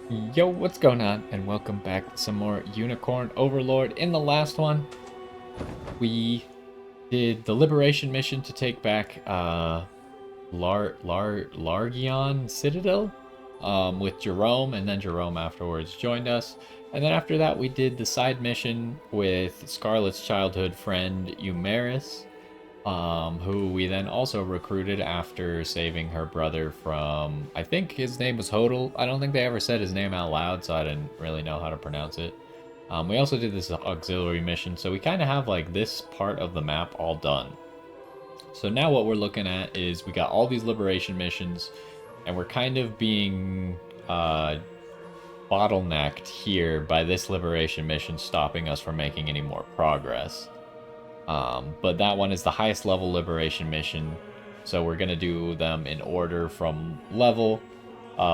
Yo, what's going on? And welcome back to some more Unicorn Overlord. In the last one, we did the Liberation mission to take back Largion Citadel with Jerome, and then Jerome afterwards joined us. And then after that, we did the side mission with Scarlet's childhood friend Eumeris, who we then also recruited after saving her brother from, I think his name was Hodel. I don't think they ever said his name out loud, so I didn't really know how to pronounce it. We also did this auxiliary mission, so we kind of have like this part of the map all done. So now what we're looking at is we got all these liberation missions, and we're kind of being bottlenecked here by this liberation mission stopping us from making any more progress. But that one is the highest level liberation mission, so we're going to do them in order from level,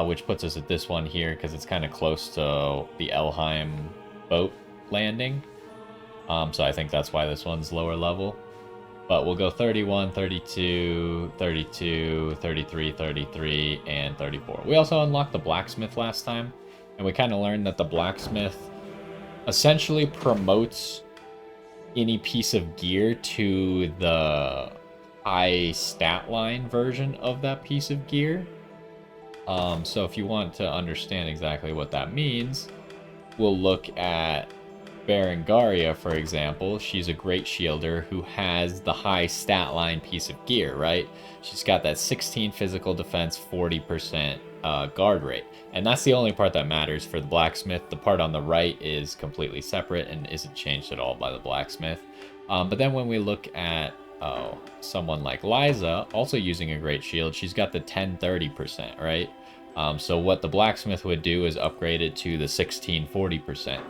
which puts us at this one here because it's kind of close to the Elheim boat landing. So I think that's why this one's lower level. But we'll go 31, 32, 32, 33, 33, and 34. We also unlocked the blacksmith last time, and we kind of learned that the blacksmith essentially promotes any piece of gear to the high stat line version of that piece of gear. So if you want to understand exactly what that means, we'll look at Berengaria, for example. She's a great shielder who has the high stat line piece of gear, right? She's got that 16 physical defense, 40% guard rate. And that's the only part that matters for the blacksmith. The part on the right is completely separate and isn't changed at all by the blacksmith. But then when we look at someone like Liza, also using a great shield, she's got the 10-30%, right? So what the blacksmith would do is upgrade it to the 16-40%.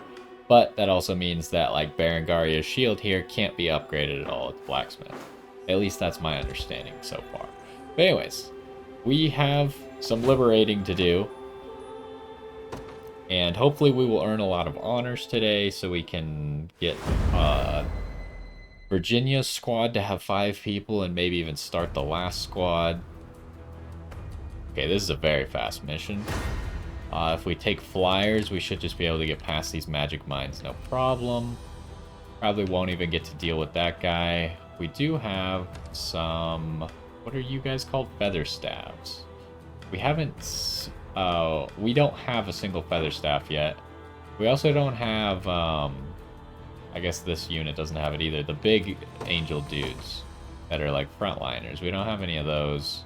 But that also means that like Berengaria's shield here can't be upgraded at all at the blacksmith. At least that's my understanding so far. But anyways, we have some liberating to do. And hopefully we will earn a lot of honors today so we can get Virginia's squad to have 5 people and maybe even start the last squad. Okay, this is a very fast mission. If we take flyers, we should just be able to get past these magic mines, no problem. Probably won't even get to deal with that guy. We do have some... What are you guys called? Feather staves. We haven't... we don't have a single feather staff yet. We also don't have... I guess this unit doesn't have it either. The big angel dudes that are like frontliners. We don't have any of those.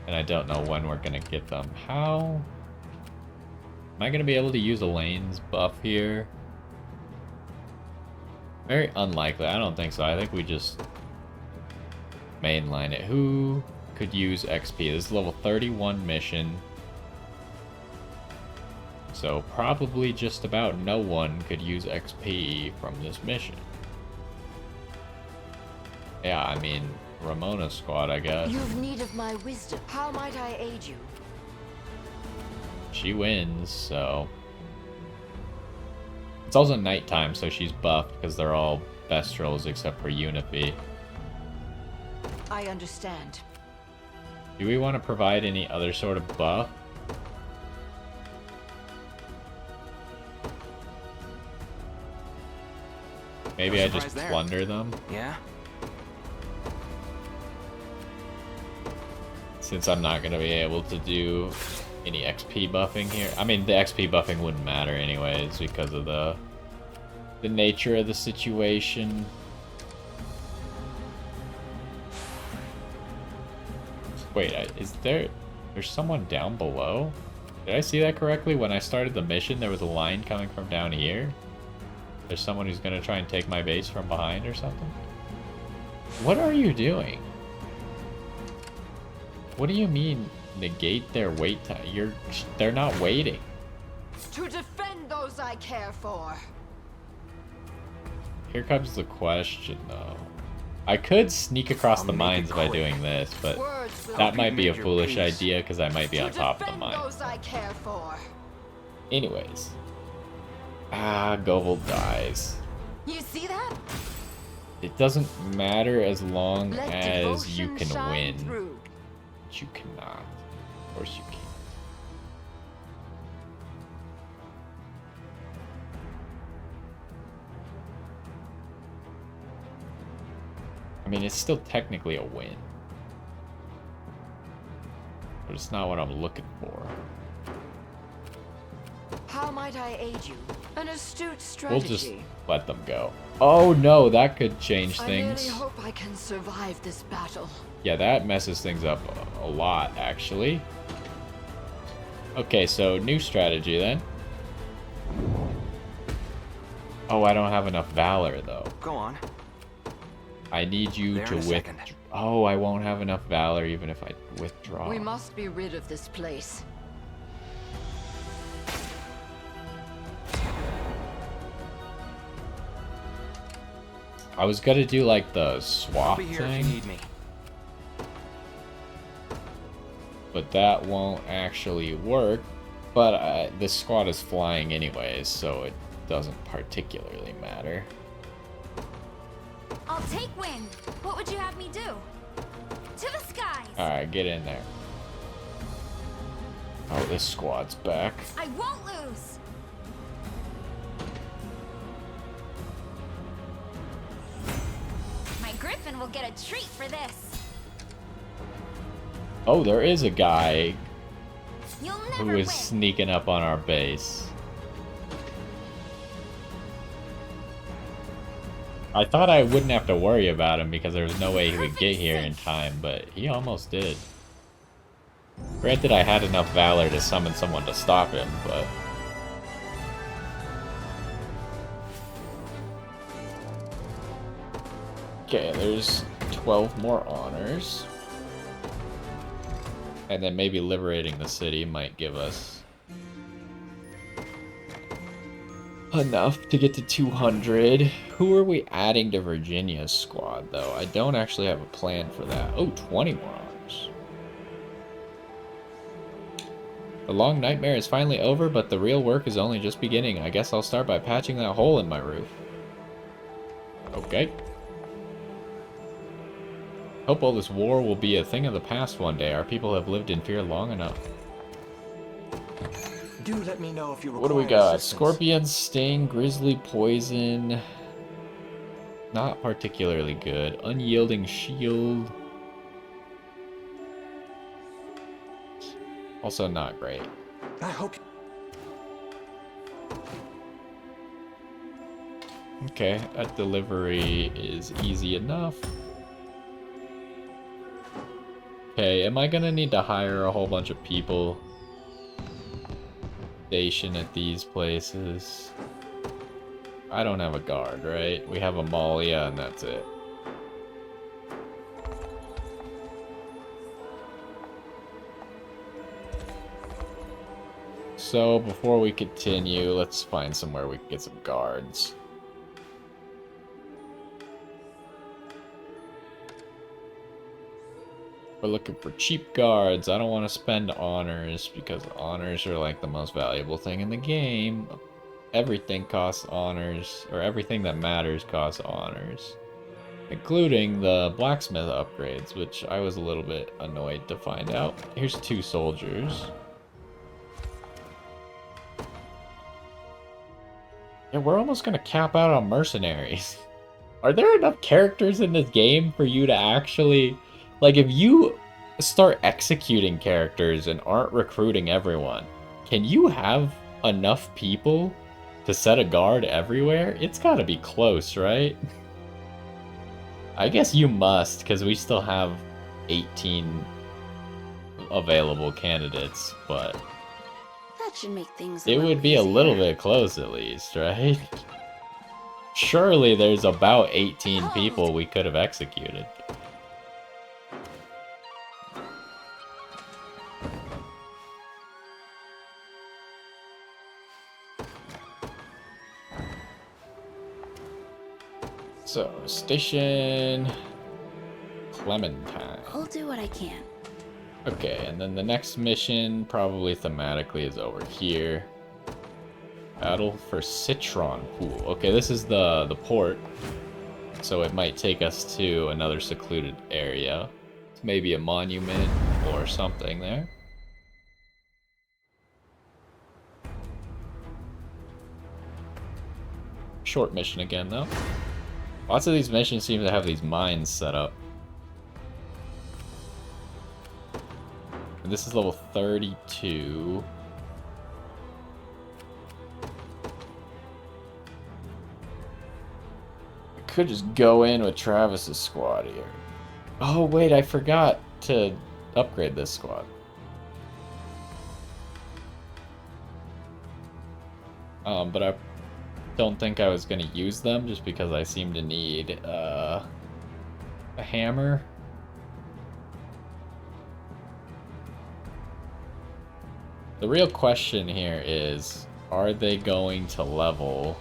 And I don't know when we're going to get them. How... Am I going to be able to use Elaine's buff here? Very unlikely. I don't think so. I think we just mainline it. Who could use XP? This is level 31 mission. So probably just about no one could use XP from this mission. Yeah, I mean, Ramona's squad, I guess. You've need of my wisdom. How might I aid you? She wins, so... It's also nighttime, so she's buffed because they're all Bestrels except for Unifi. I understand. Do we want to provide any other sort of buff? Maybe I just plunder them? Yeah? Since I'm not going to be able to do any XP buffing here. I mean, the XP buffing wouldn't matter anyways because of the nature of the situation. Wait, there's someone down below? Did I see that correctly? When I started the mission, there was a line coming from down here. There's someone who's going to try and take my base from behind or something. What are you doing? What do you mean negate their wait time? They're not waiting. To defend those I care for. Here comes the question, though. I could sneak across the mines by doing this, but that might be a foolish idea because I might be on top of the mine. Those I care for. Anyways. Govel dies. You see that? It doesn't matter as long Let as you devotion can shine win. through. But you cannot. Of course you can. mean, it's still technically a win. But it's not what I'm looking for. How might I aid you? An astute We'll strategy. just let them go. Oh no, that could change I things. really hope I can survive this battle. Yeah, that messes things up a lot, actually. Okay, so new strategy then. Oh, I don't have enough valor though. Go on. I need you There to in a second. Oh, I won't have enough valor even if I withdraw. We must be rid of this place. I was gonna do like the I'll swap be here if thing, you need me. but that won't actually work. But this squad is flying anyways, so it doesn't particularly matter. I'll take wind. What would you have me do? To the skies. Alright, get in there. Oh, this squad's back. I won't lose. My griffin will get a treat for this. Oh, there is a guy You'll who never is win. sneaking up on our base. I thought I wouldn't have to worry about him because there was no way he would get here in time, but he almost did. Granted, I had enough valor to summon someone to stop him, but... Okay, there's 12 more honors. And then maybe liberating the city might give us enough to get to 200. Who are we adding to Virginia's squad, though? I don't actually have a plan for that. Oh, 20 more honors. The long nightmare is finally over, but the real work is only just beginning. I guess I'll start by patching that hole in my roof. Okay. Hope all this war will be a thing of the past one day. Our people have lived in fear long enough. Do let me know if you require What do we got? assistance. Scorpion, Sting, Grizzly, Poison. Not particularly good. Unyielding Shield. Also not great. I hope. Okay, that delivery is easy enough. Okay, am I gonna need to hire a whole bunch of people? Station at these places. I don't have a guard, right? We have Amalia and that's it. So before we continue, let's find somewhere we can get some guards. We're looking for cheap guards. I don't want to spend honors because honors are like the most valuable thing in the game. Everything costs honors, or everything that matters costs honors. Including the blacksmith upgrades, which I was a little bit annoyed to find out. Here's 2 soldiers. Yeah, we're almost gonna cap out on mercenaries. Are there enough characters in this game for you to actually... Like, if you start executing characters and aren't recruiting everyone, can you have enough people to set a guard everywhere? It's gotta be close, right? I guess you must, because we still have 18 available candidates, but That should make things it would be a little bit close at least, right? Surely there's about 18 people we could have executed. So, station Clementine. I'll do what I can. Okay, and then the next mission, probably thematically, is over here. Battle for Citron Pool. Okay, this is the port, so it might take us to another secluded area. Maybe a monument or something there. Short mission again, though. Lots of these missions seem to have these mines set up. And this is level 32. I could just go in with Travis's squad here. Oh wait, I forgot to upgrade this squad. But I don't think I was gonna use them just because I seem to need a hammer. The real question here is, are they going to level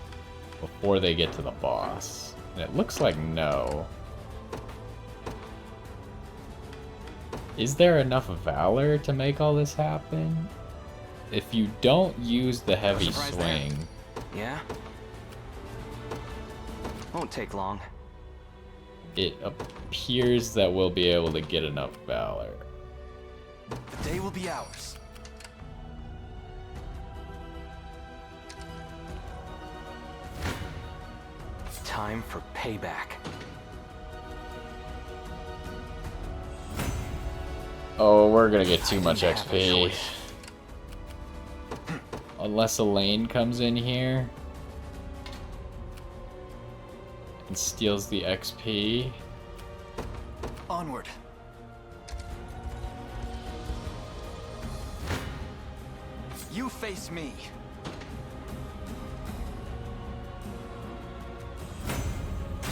before they get to the boss? And it looks like no. Is there enough valor to make all this happen? If you don't use the heavy swing... Yeah? Won't take long. It appears that we'll be able to get enough valor. The day will be ours. Time for payback. Oh, we're gonna get too much didn't have a XP. choice. Unless Elaine comes in here and steals the XP. Onward. You face me.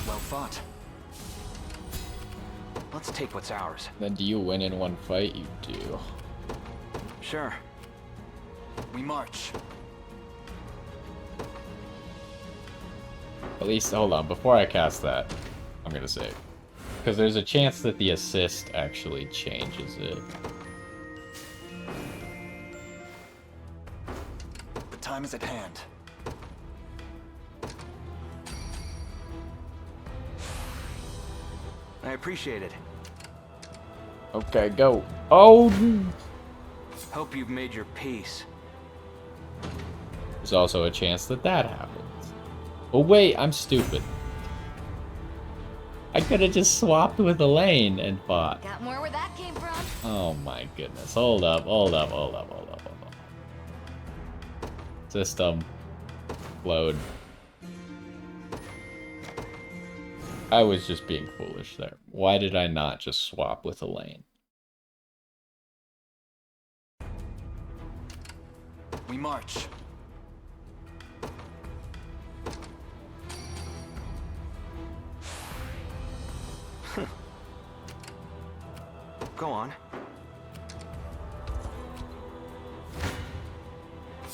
Well fought. Let's take what's ours. Then do you win in one fight? You do. Sure. We march. At least, hold on, before I cast that, I'm gonna save. Because there's a chance that the assist actually changes it. The time is at hand. I appreciate it. Okay, go. Oh! Hope you've made your peace. There's also a chance that that happens. Oh wait, I'm stupid. I could have just swapped with Elaine and fought. Got more where that came from? Oh my goodness. Hold up, hold up, hold up, hold up, hold up. System. Load. I was just being foolish there. Why did I not just swap with Elaine? We march. Go on.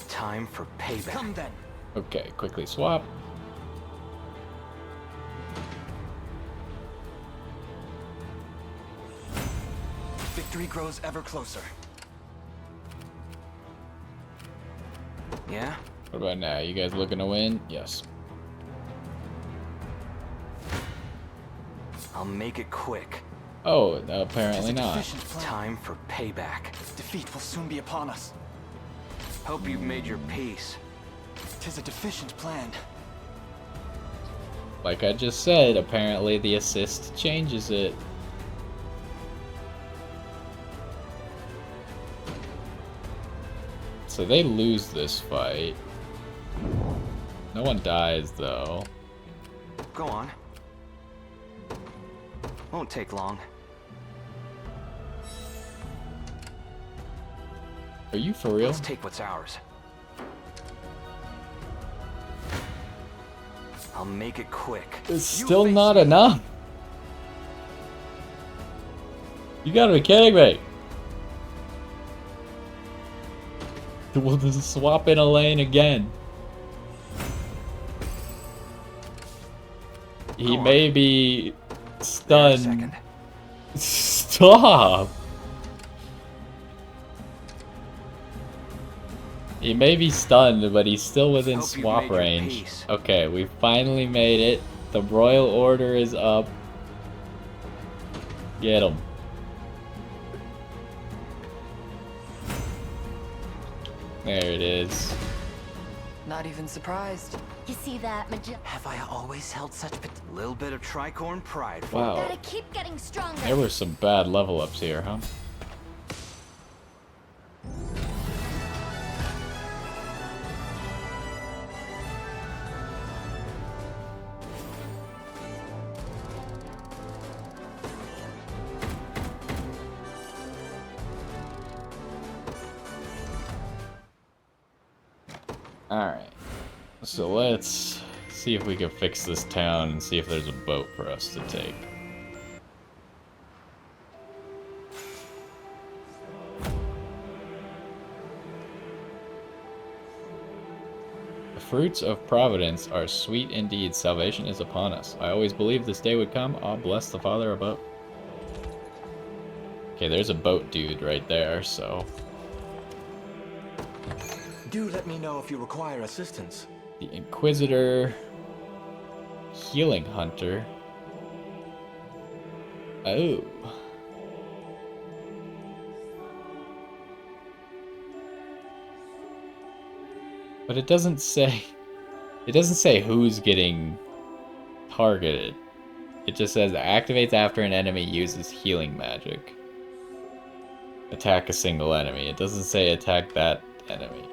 Time for payback. Come then. Okay, quickly swap. Victory grows ever closer. Yeah? What about now? You guys looking to win? Yes. I'll make it quick. Oh, apparently Tis a not. deficient plan. Time for payback. Defeat will soon be upon us. Hope you've made your peace. 'Tis a deficient plan. Like I just said, apparently the assist changes it. So they lose this fight. No one dies though. Go on. Won't take long. Are you for real? Let's take what's ours. I'll make it quick. It's You still face not me. enough. You gotta be kidding me. We'll just swap in a lane again. He Go on. may be There a stunned. second. Stop! He may be stunned, but he's still within Hope you've swap made your range. peace. Okay, we finally made it. The royal order is up. Get him. There it is. Not even surprised. You see that, Have I always held such Little bit of tricorn pride. Wow. Gotta keep getting stronger. There were some bad level ups here, huh? Alright. So let's see if we can fix this town and see if there's a boat for us to take. The fruits of providence are sweet indeed. Salvation is upon us. I always believed this day would come. Ah, bless the Father above. Okay, there's a boat dude right there, so... Do let me know if you require assistance. The Inquisitor... Healing Hunter... Oh... But it doesn't say who's getting targeted. It just says activates after an enemy uses healing magic. Attack a single enemy. It doesn't say attack that enemy.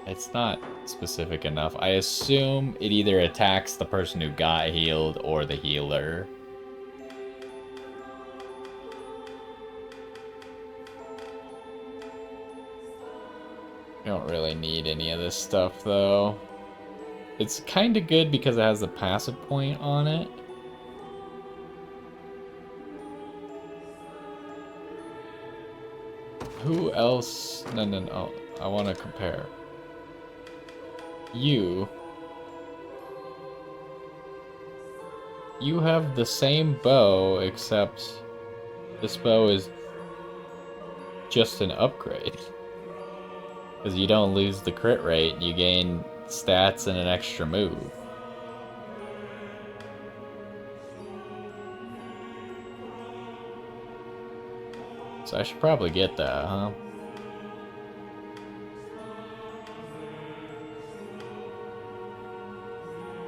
It's not specific enough. I assume it either attacks the person who got healed or the healer. I don't really need any of this stuff, though. It's kind of good because it has a passive point on it. Who else? No. I want to compare. You have the same bow, except this bow is just an upgrade. Because you don't lose the crit rate, you gain stats and an extra move. So I should probably get that, huh?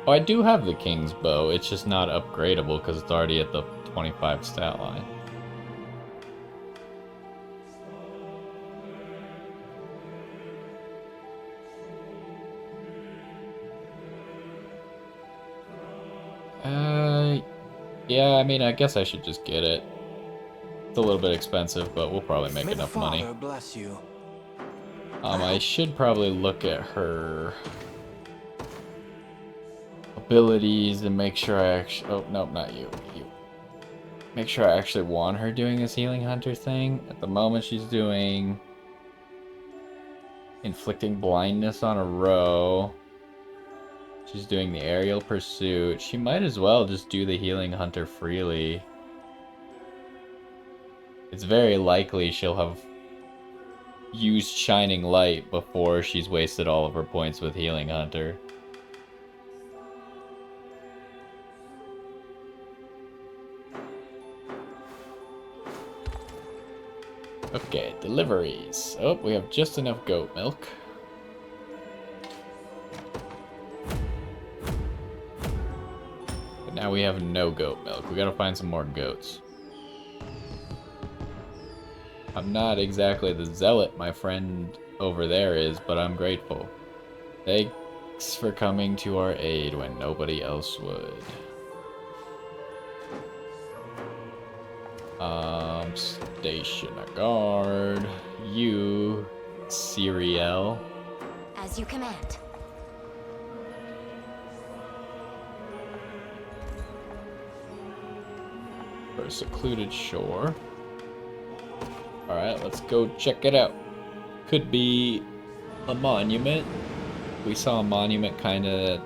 Oh, I do have the King's Bow, it's just not upgradable because it's already at the 25 stat line. Yeah, I mean, I guess I should just get it. It's a little bit expensive, but we'll probably make enough money. Father bless you. I should probably look at her abilities and make sure I actually... Oh, no, not you. You. Make sure I actually want her doing this Healing Hunter thing. At the moment, she's doing... Inflicting blindness on a row. She's doing the aerial pursuit. She might as well just do the Healing Hunter freely. It's very likely she'll have used Shining Light before she's wasted all of her points with Healing Hunter. Okay, deliveries. Oh, we have just enough goat milk. Now we have no goat milk. We gotta find some more goats. I'm not exactly the zealot my friend over there is, but I'm grateful. Thanks for coming to our aid when nobody else would. Station a guard. You, Seriel. As you command. For a secluded shore. Alright, let's go check it out. Could be a monument. We saw a monument kind of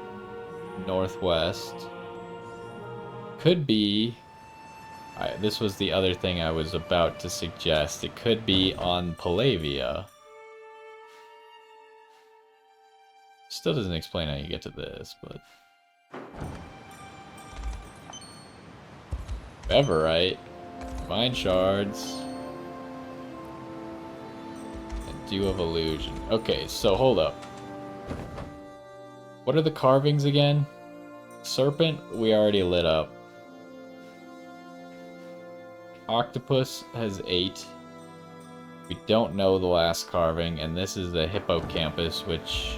northwest. Could be... Alright, this was the other thing I was about to suggest. It could be on Palavia. Still doesn't explain how you get to this, but... Everite. Divine Shards. And Dew of Illusion. Okay, so hold up. What are the carvings again? Serpent, we already lit up. Octopus has 8. We don't know the last carving, and this is the hippocampus, which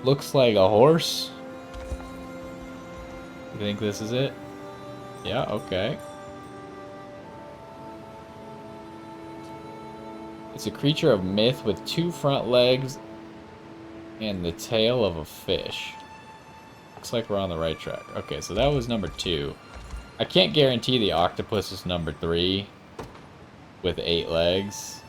looks like a horse. You think this is it? Yeah, okay. It's a creature of myth with 2 front legs and the tail of a fish. Looks like we're on the right track. Okay, so that was number 2. I can't guarantee the octopus is number 3 with 8 legs.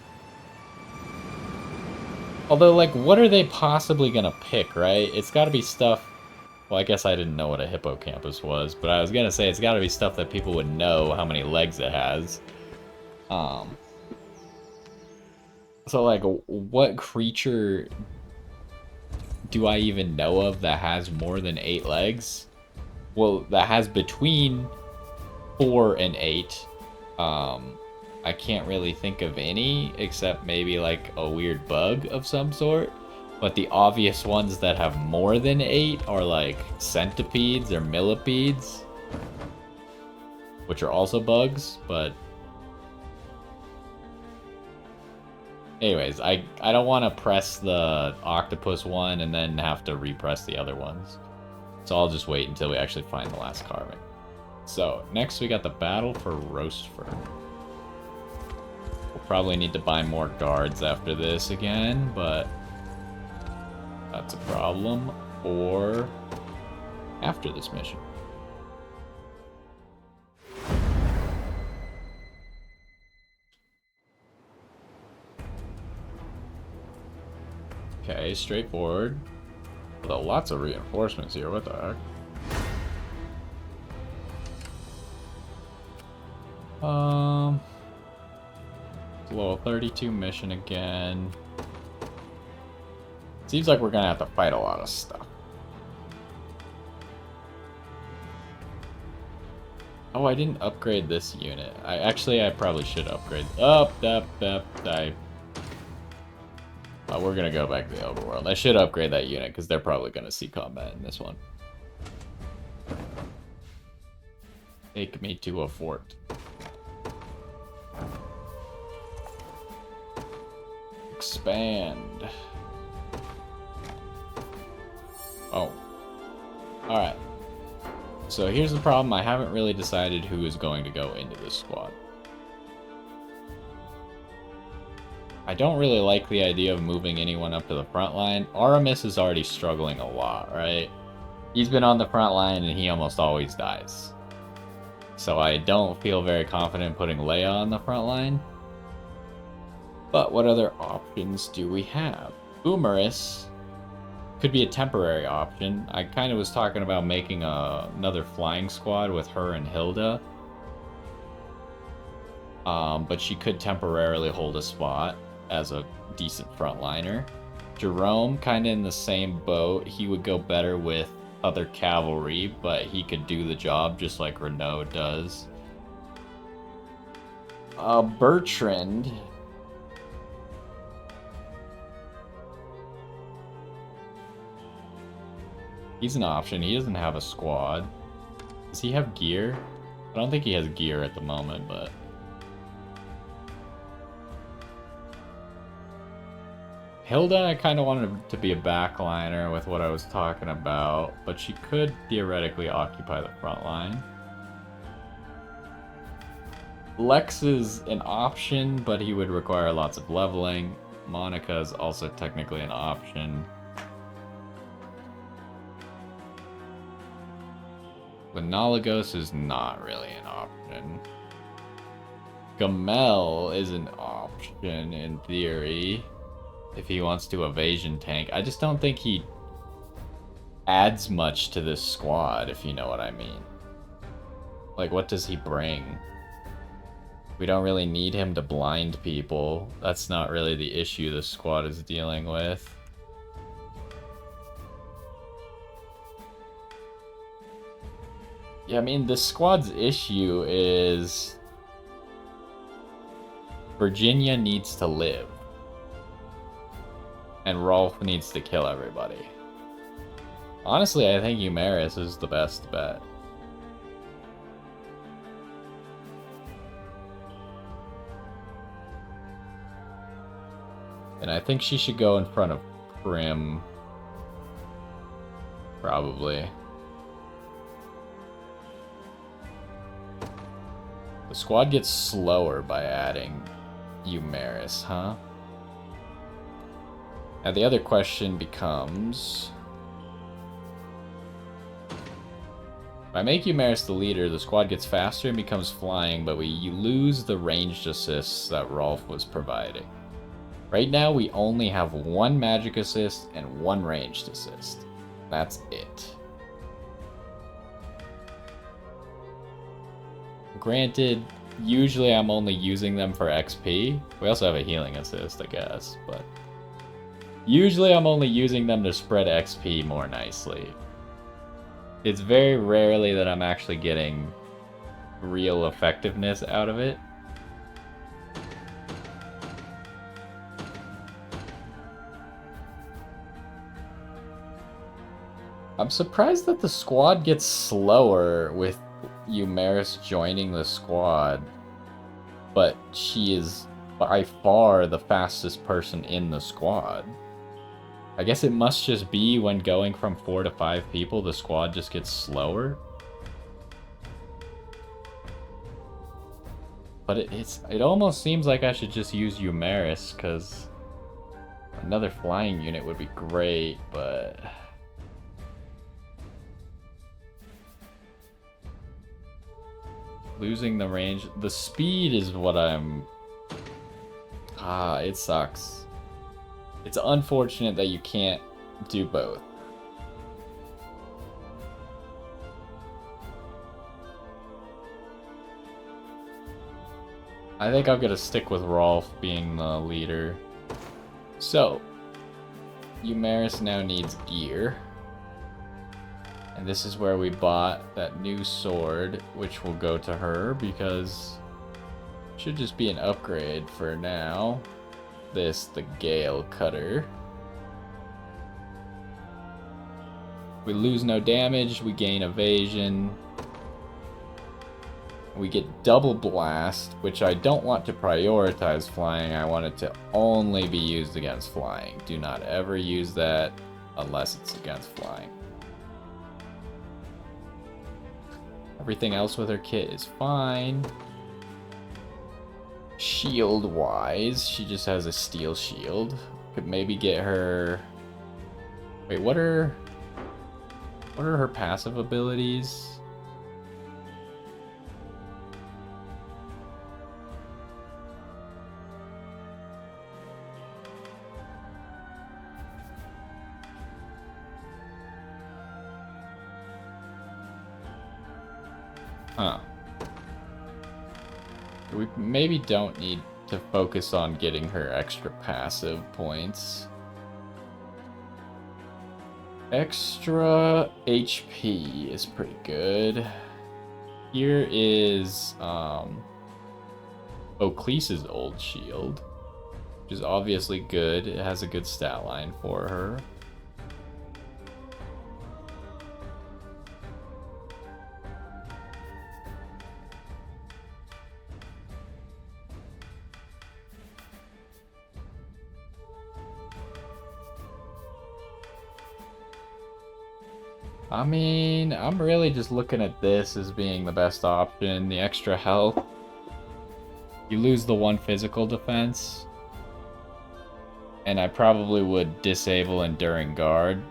Although, like, what are they possibly gonna pick, right? It's gotta be stuff... Well, I guess I didn't know what a hippocampus was, but I was gonna say it's gotta be stuff that people would know how many legs it has. So, like, what creature do I even know of that has more than 8 legs? Well, that has between 4 and 8. I can't really think of any, except maybe, like, a weird bug of some sort. But the obvious ones that have more than 8 are, like, centipedes or millipedes, which are also bugs, but... Anyways, I don't want to press the octopus one and then have to repress the other ones. So I'll just wait until we actually find the last carving. So, next we got the battle for Roastfur. We'll probably need to buy more guards after this again, but that's a problem. Or after this mission. Okay, straightforward. Although lots of reinforcements here, what the heck? It's a level 32 mission again. Seems like we're gonna have to fight a lot of stuff. Oh, I didn't upgrade this unit. I probably should upgrade. We're gonna go back to the Overworld. I should upgrade that unit because they're probably gonna see combat in this one. Take me to a fort. Expand. Oh. Alright. So here's the problem. I haven't really decided who is going to go into this squad. I don't really like the idea of moving anyone up to the front line. Aramis is already struggling a lot, right? He's been on the front line and he almost always dies. So I don't feel very confident putting Leia on the front line. But what other options do we have? Umaris could be a temporary option. I kind of was talking about making another flying squad with her and Hilda. But she could temporarily hold a spot as a decent frontliner. Jerome, kind of in the same boat. He would go better with other cavalry, but he could do the job just like Renault does. Bertrand. He's an option. He doesn't have a squad. Does he have gear? I don't think he has gear at the moment, but... Hilda, I kind of wanted to be a backliner with what I was talking about, but she could theoretically occupy the front line. Lex is an option, but he would require lots of leveling. Monica is also technically an option. Lenolagos is not really an option. Gamel is an option in theory. If he wants to evasion tank. I just don't think he adds much to this squad, if you know what I mean. Like, what does he bring? We don't really need him to blind people. That's not really the issue the squad is dealing with. Yeah, I mean, the squad's issue is Virginia needs to live. And Rolf needs to kill everybody. Honestly, I think Eumeris is the best bet. And I think she should go in front of Prim. Probably. The squad gets slower by adding Eumeris, huh? Now the other question becomes... If I make Eumeris the leader, the squad gets faster and becomes flying, but you lose the ranged assists that Rolf was providing. Right now, we only have one magic assist and one ranged assist. That's it. Granted, usually I'm only using them for XP. We also have a healing assist, I guess, but... Usually I'm only using them to spread XP more nicely. It's very rarely that I'm actually getting real effectiveness out of it. I'm surprised that the squad gets slower with Eumeris joining the squad, but she is by far the fastest person in the squad. I guess it must just be when going from 4 to 5 people, the squad just gets slower. But it almost seems like I should just use Eumeris, because another flying unit would be great, but... Losing the range... The speed is what I'm... it sucks. It's unfortunate that you can't do both. I think I'm gonna stick with Rolf being the leader. So, Eumeris now needs gear. And this is where we bought that new sword, which will go to her because it should just be an upgrade for now. The Gale Cutter. We lose no damage, we gain evasion. We get double blast, which I don't want to prioritize flying. I want it to only be used against flying. Do not ever use that unless it's against flying. Everything else with her kit is fine. Shield-wise, she just has a steel shield. Could maybe get her... Wait, what are her passive abilities? Huh. We maybe don't need to focus on getting her extra passive points. Extra HP is pretty good. Here is Oaklease's old shield, which is obviously good. It has a good stat line for her. I mean, I'm really just looking at this as being the best option. The extra health. You lose the 1 physical defense. And I probably would disable Enduring Guard.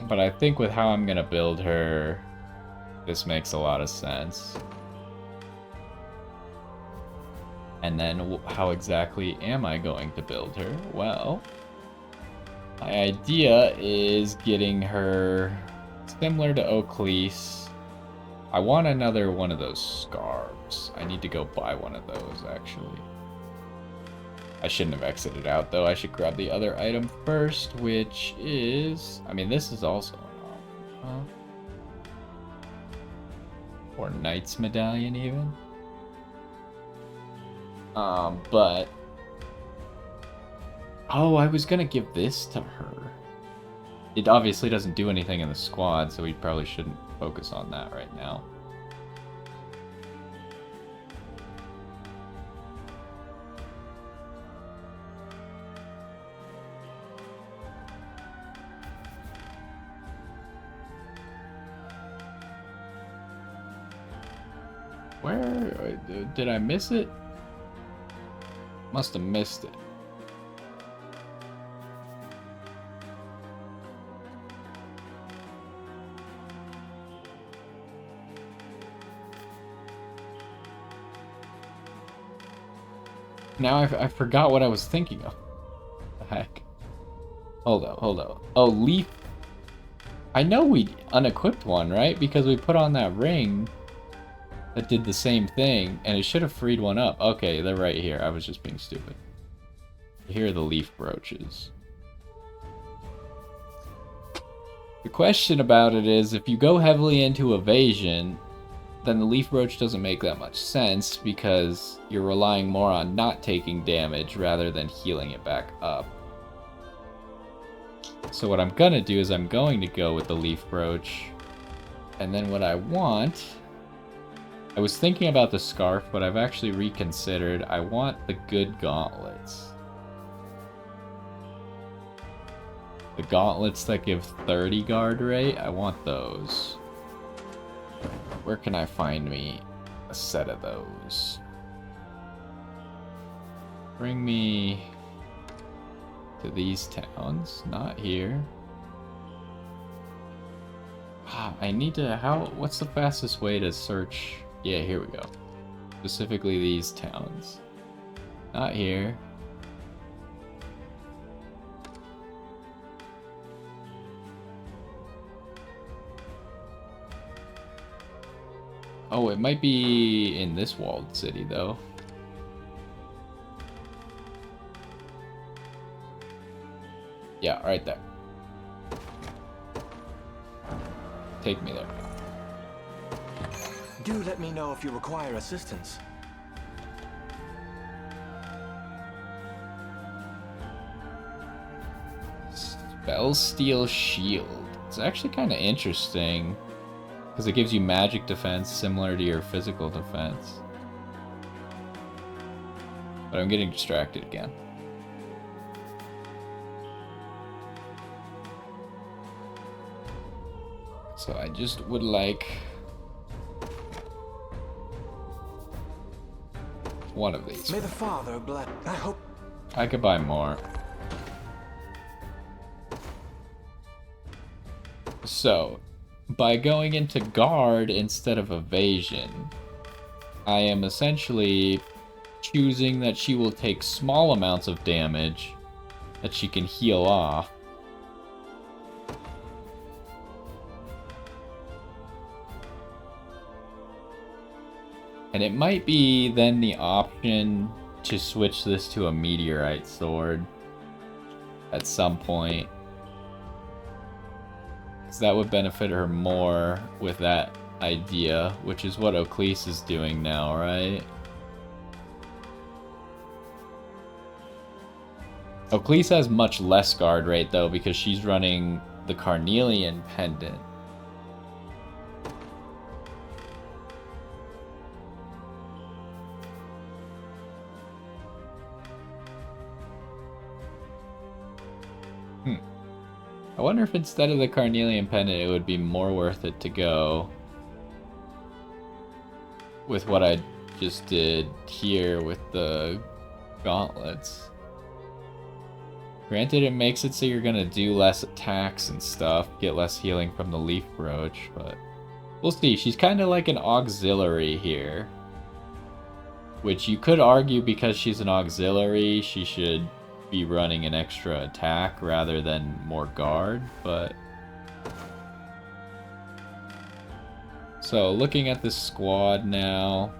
But I think with how I'm going to build her, this makes a lot of sense. And then how exactly am I going to build her? Well, my idea is getting her similar to Oaklease. I want another one of those scarves. I need to go buy one of those, actually. I shouldn't have exited out, though. I should grab the other item first, which is... I mean, this is also an option, huh? Or Knight's Medallion, even. But... Oh, I was gonna give this to her. It obviously doesn't do anything in the squad, so we probably shouldn't focus on that right now. Where did I miss it? Must have missed it. Now I forgot what I was thinking of. What the heck? Hold up. Oh, Leaf. I know we unequipped one, right? Because we put on that ring that did the same thing, and it should have freed one up. Okay, they're right here. I was just being stupid. Here are the leaf brooches. The question about it is, if you go heavily into evasion, then the leaf brooch doesn't make that much sense because you're relying more on not taking damage rather than healing it back up. So what I'm gonna do is I'm going to go with the leaf brooch, and then what I want... I was thinking about the scarf, but I've actually reconsidered. I want the good gauntlets. The gauntlets that give 30 guard rate, I want those. Where can I find me a set of those? Bring me to these towns, not here. I need to, what's the fastest way to search? Yeah, here we go. Specifically these towns. Not here. Oh, it might be in this walled city, though. Yeah, right there. Take me there. Do let me know if you require assistance. Spell Steel Shield. It's actually kind of interesting because it gives you magic defense similar to your physical defense. But I'm getting distracted again. So I just would like one of these. May the Father bless. I hope I could buy more. So, by going into guard instead of evasion, I am essentially choosing that she will take small amounts of damage that she can heal off. And it might be then the option to switch this to a meteorite sword at some point. Because that would benefit her more with that idea, which is what Oclese is doing now, right? Oclese has much less guard rate though because she's running the Carnelian pendant. I wonder if instead of the Carnelian pendant it would be more worth it to go with what I just did here with the gauntlets. Granted, it makes it so you're gonna do less attacks and stuff, get less healing from the leaf brooch, but we'll see. She's kind of like an auxiliary here, which you could argue because she's an auxiliary, she should be running an extra attack rather than more guard, but so looking at this squad now,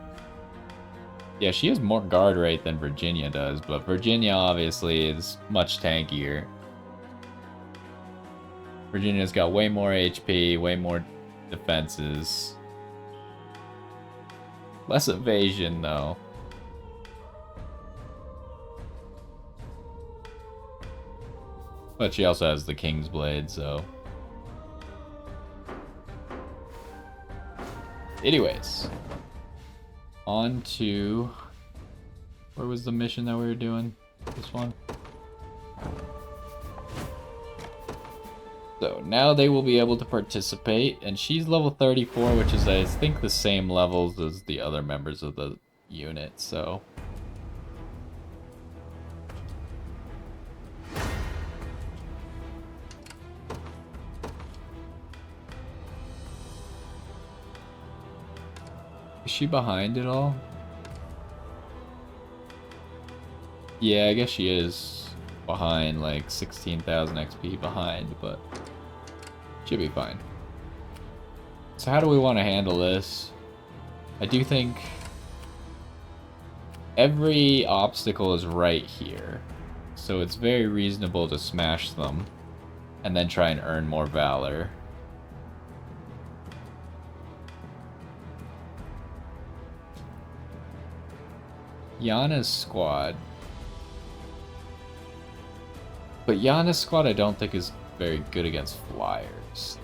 yeah, she has more guard rate than Virginia does, but Virginia obviously is much tankier. Virginia's got way more HP, way more defenses, less evasion though. But she also has the King's Blade, so... Anyways. On to... Where was the mission that we were doing? This one? So now they will be able to participate, and she's level 34, which is, I think, the same levels as the other members of the unit, so... Is she behind at all? Yeah, I guess she is behind, like 16,000 XP behind, but should be fine. So how do we want to handle this? I do think every obstacle is right here, so it's very reasonable to smash them and then try and earn more valor. Yana's squad. But Yana's squad I don't think is very good against flyers.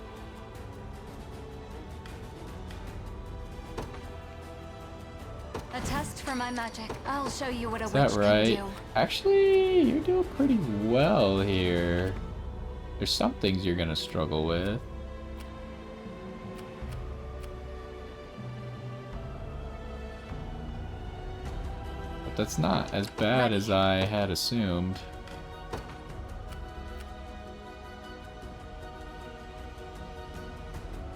A test for my magic. I'll show you what a Is witch that right? can do. Actually, you're doing pretty well here. There's some things you're gonna struggle with. But that's not as bad as I had assumed.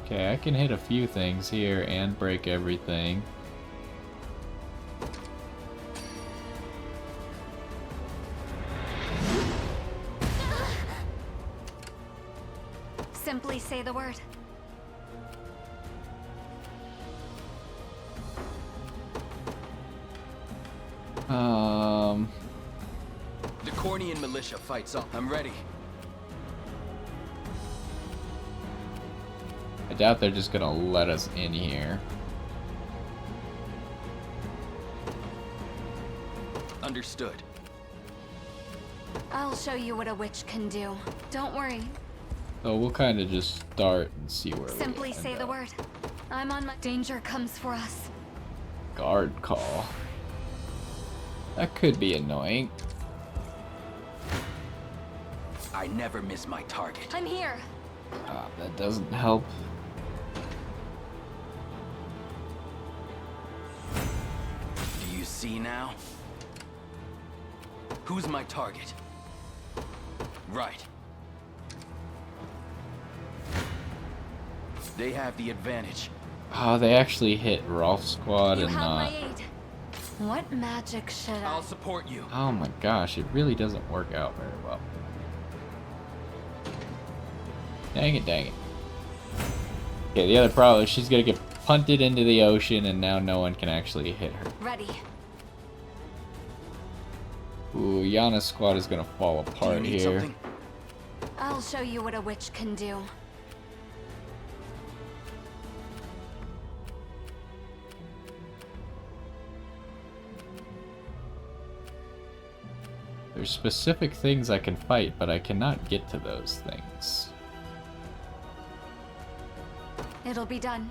Okay, I can hit a few things here and break everything. Simply say the word. The Cornian militia fights on. I'm ready. I doubt they're just gonna let us in here. Understood. I'll show you what a witch can do. Don't worry. So we'll kind of just start and see where Simply we say end the up. word. I'm on my... Danger comes for us. Guard call. That could be annoying. I never miss my target. I'm here. Ah, that doesn't help. Do you see now? Who's my target? Right. They have the advantage. Oh, they actually hit Rolf's squad You and have not... my aid. What magic should I... I'll support you. Oh my gosh, it really doesn't work out very well. Dang it, dang it. Okay, the other problem is she's gonna get punted into the ocean and now no one can actually hit her. Ready. Ooh, Yana's squad is gonna fall Do you apart need here. something? I'll show you what a witch can do. There's specific things I can fight, but I cannot get to those things. It'll be done.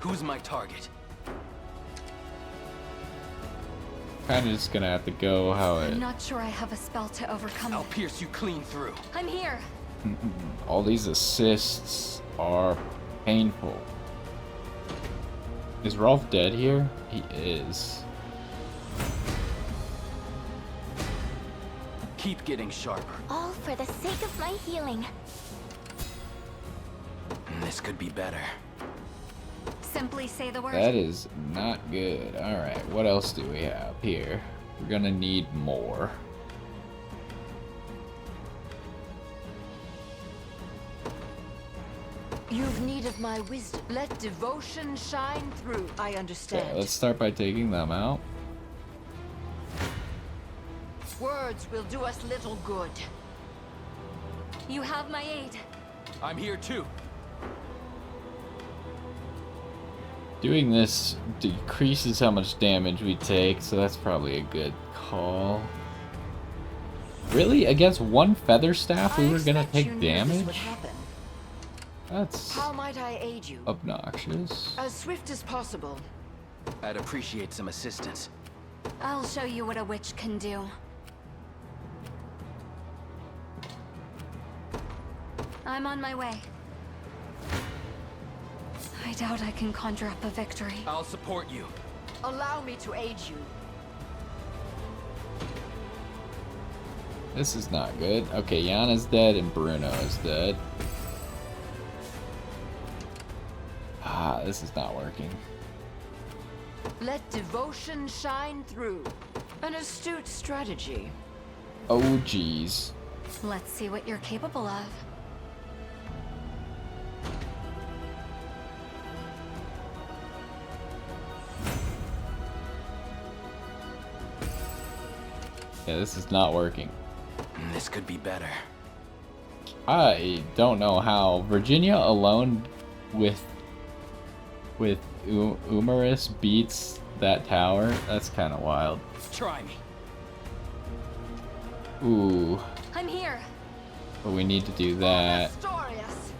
Who's my target? Kinda just gonna have to go how it... I'm not sure I have a spell to overcome I'll it. pierce you clean through. I'm here. All these assists are painful. Is Rolf dead here? He is. Keep getting sharper. All for the sake of my healing. This could be better. Simply say the word. That is not good. Alright, what else do we have here? We're gonna need more. You've need of my wisdom. Let devotion shine through. I understand. Okay, let's start by taking them out. Words will do us little good. You have my aid. I'm here too. Doing this decreases how much damage we take, so that's probably a good call. Really? Against one feather staff, we I were gonna expect you take knew this would damage? happen. That's How might I aid you? obnoxious. As swift as possible. I'd appreciate some assistance. I'll show you what a witch can do. I'm on my way. I doubt I can conjure up a victory. I'll support you. Allow me to aid you. This is not good. Okay, Yana's dead and Bruno is dead. Ah, this is not working. Let devotion shine through. An astute strategy. Oh, jeez. Let's see what you're capable of. Yeah, this is not working. This could be better. I don't know how Virginia alone with Umaris beats that tower. That's kind of wild. Try me. Ooh, I'm here. but we need to do that. Astorius.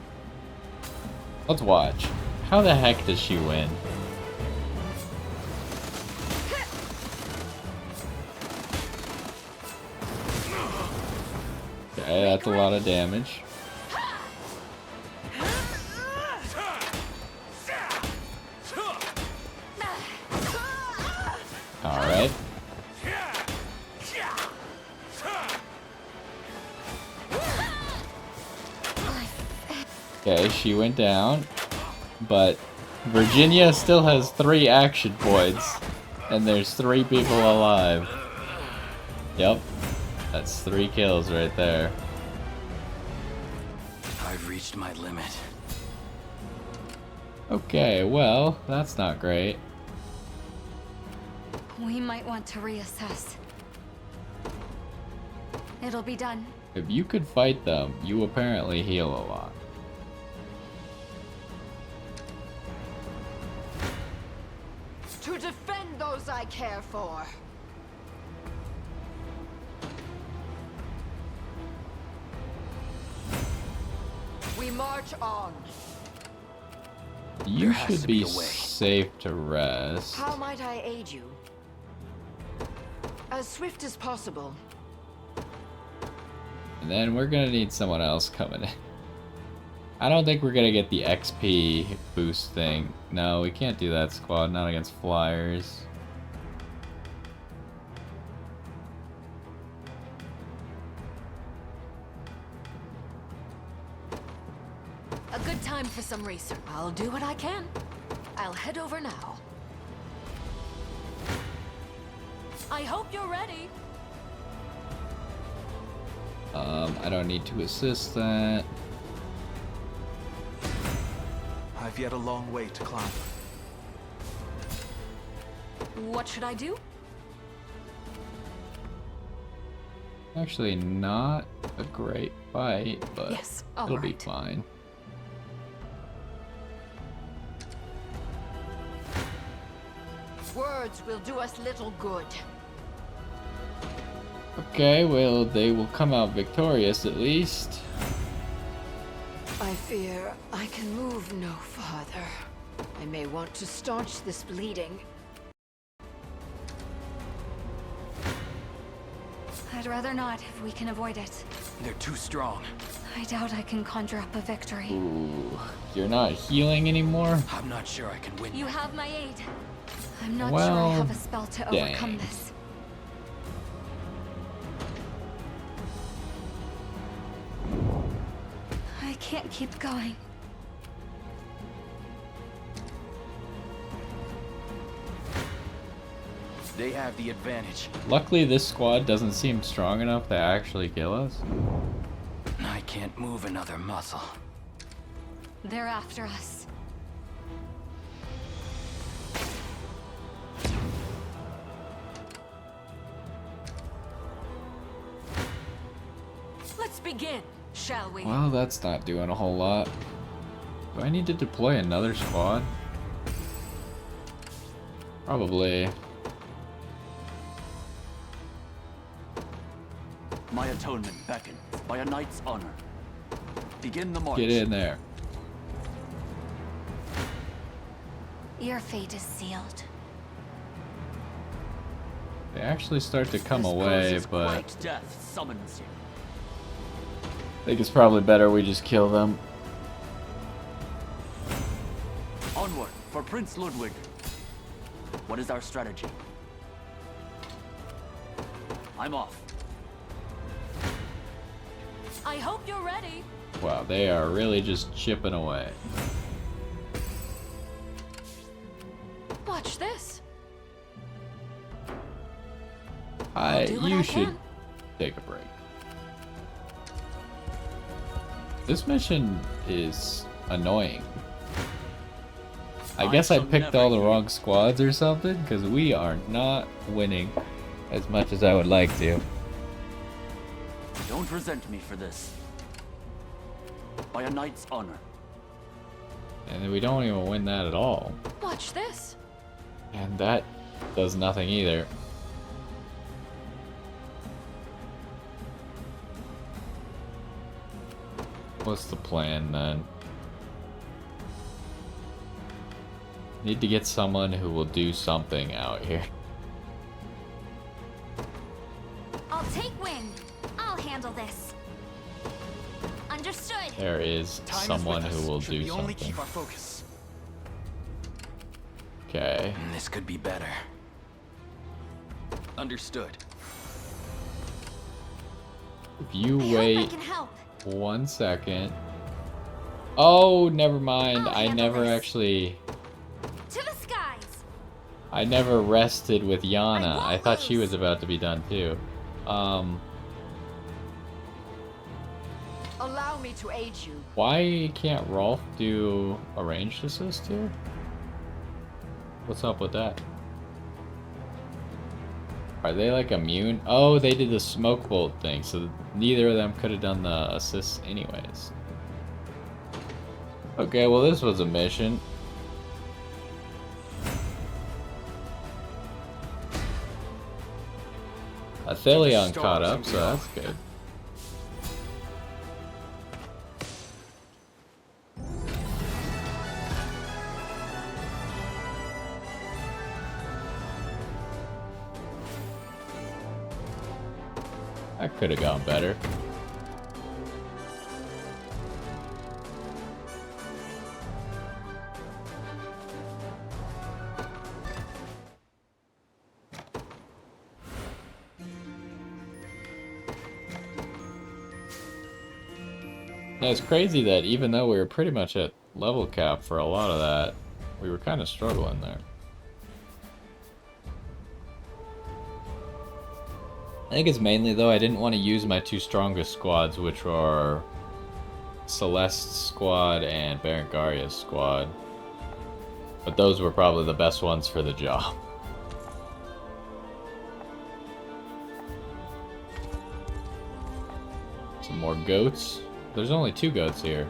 Let's watch. How the heck does she win? Okay, that's a lot of damage. Alright. Okay, she went down. But Virginia still has 3 action points. And there's 3 people alive. Yep. That's 3 kills right there. I've reached my limit. Okay, well, that's not great. We might want to reassess. It'll be done. If you could fight them, you apparently heal a lot. To defend those I care for. We march on. You There has should to be be a way. safe to rest. How might I aid you? As swift as possible. And then we're gonna need someone else coming in. I don't think we're gonna get the XP boost thing. No, we can't do that squad, not against flyers. A good time for some research. I'll do what I can. I'll head over now. I hope you're ready. I don't need to assist that. I've yet a long way to climb. What should I do? Actually, not a great fight, but Yes, all it'll be right. fine. Words will do us little good. Okay, well, they will come out victorious at least. I fear I can move no farther. I may want to staunch this bleeding. I'd rather not if we can avoid it. They're too strong. I doubt I can conjure up a victory. Ooh, you're not healing anymore? I'm not sure I can win. You have my aid. I'm not sure Well, I have a spell to overcome dang. this. I can't keep going. They have the advantage. Luckily, this squad doesn't seem strong enough to actually kill us. I can't move another muscle. They're after us. Let's begin, shall we? Well, that's not doing a whole lot. Do I need to deploy another squad? Probably. My atonement beckons by a knight's honor. Begin the march. Get in there. Your fate is sealed. They actually start to come This away, poses but great death summons you. I think it's probably better we just kill them. Onward for Prince Ludwig. What is our strategy? I'm off. I hope you're ready. Wow, they are really just chipping away. Watch this. You I should can. take a break. This mission is annoying. I guess I shall picked never all the yield. wrong squads or something, because we are not winning as much as I would like to. Don't resent me for this. By a knight's honor. And then we don't even win that at all. Watch this. And that does nothing either. What's the plan then? Need to get someone who will do something out here. I'll take wind. I'll handle this. Understood. There is Time someone is with us. who will Should do we only something. keep our focus? Okay. This could be better. Understood. If you I hope I wait can help. 1 second. Oh, never mind. I'll I handle never this. actually... To the skies. I never rested with Yana. I won't I thought she lose. was about to be done too. Allow me to aid you. Why can't Rolf do a ranged assist here? What's up with that? Are they like immune? Oh, they did the smoke bolt thing, so neither of them could have done the assists anyways. Okay, well this was a mission. Athelion caught up, so that's good. That could have gone better. Now, it's crazy that even though we were pretty much at level cap for a lot of that, we were kind of struggling there. I think it's mainly, though, I didn't want to use my two strongest squads, which were Celeste's squad and Berengaria's squad. But those were probably the best ones for the job. Some more goats. There's only 2 goats here.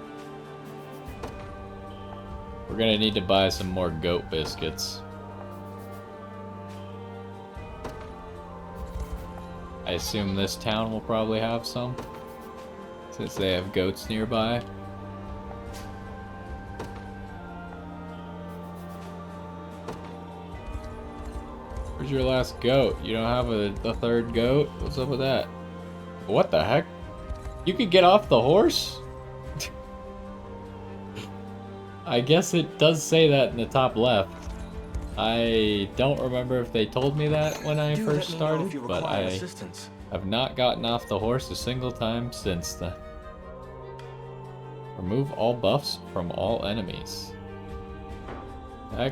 We're gonna need to buy some more goat biscuits. I assume this town will probably have some, since they have goats nearby. Where's your last goat? You don't have a third goat? What's up with that? What the heck? You could get off the horse? I guess it does say that in the top left. I don't remember if they told me that when I Do first let me know if started, you but require I assistance. have not gotten off the horse a single time since then. Remove all buffs from all enemies. That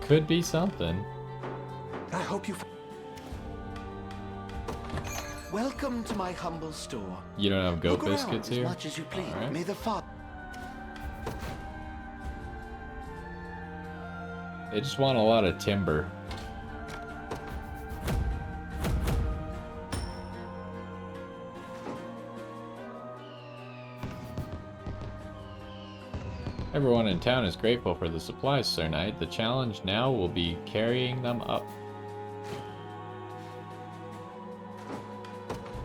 could be something. I hope you. Welcome to my humble store. You don't have goat Look around biscuits as here? much as you please. Alright. May the Father. They just want a lot of timber. Everyone in town is grateful for the supplies, Sir Knight. The challenge now will be carrying them up.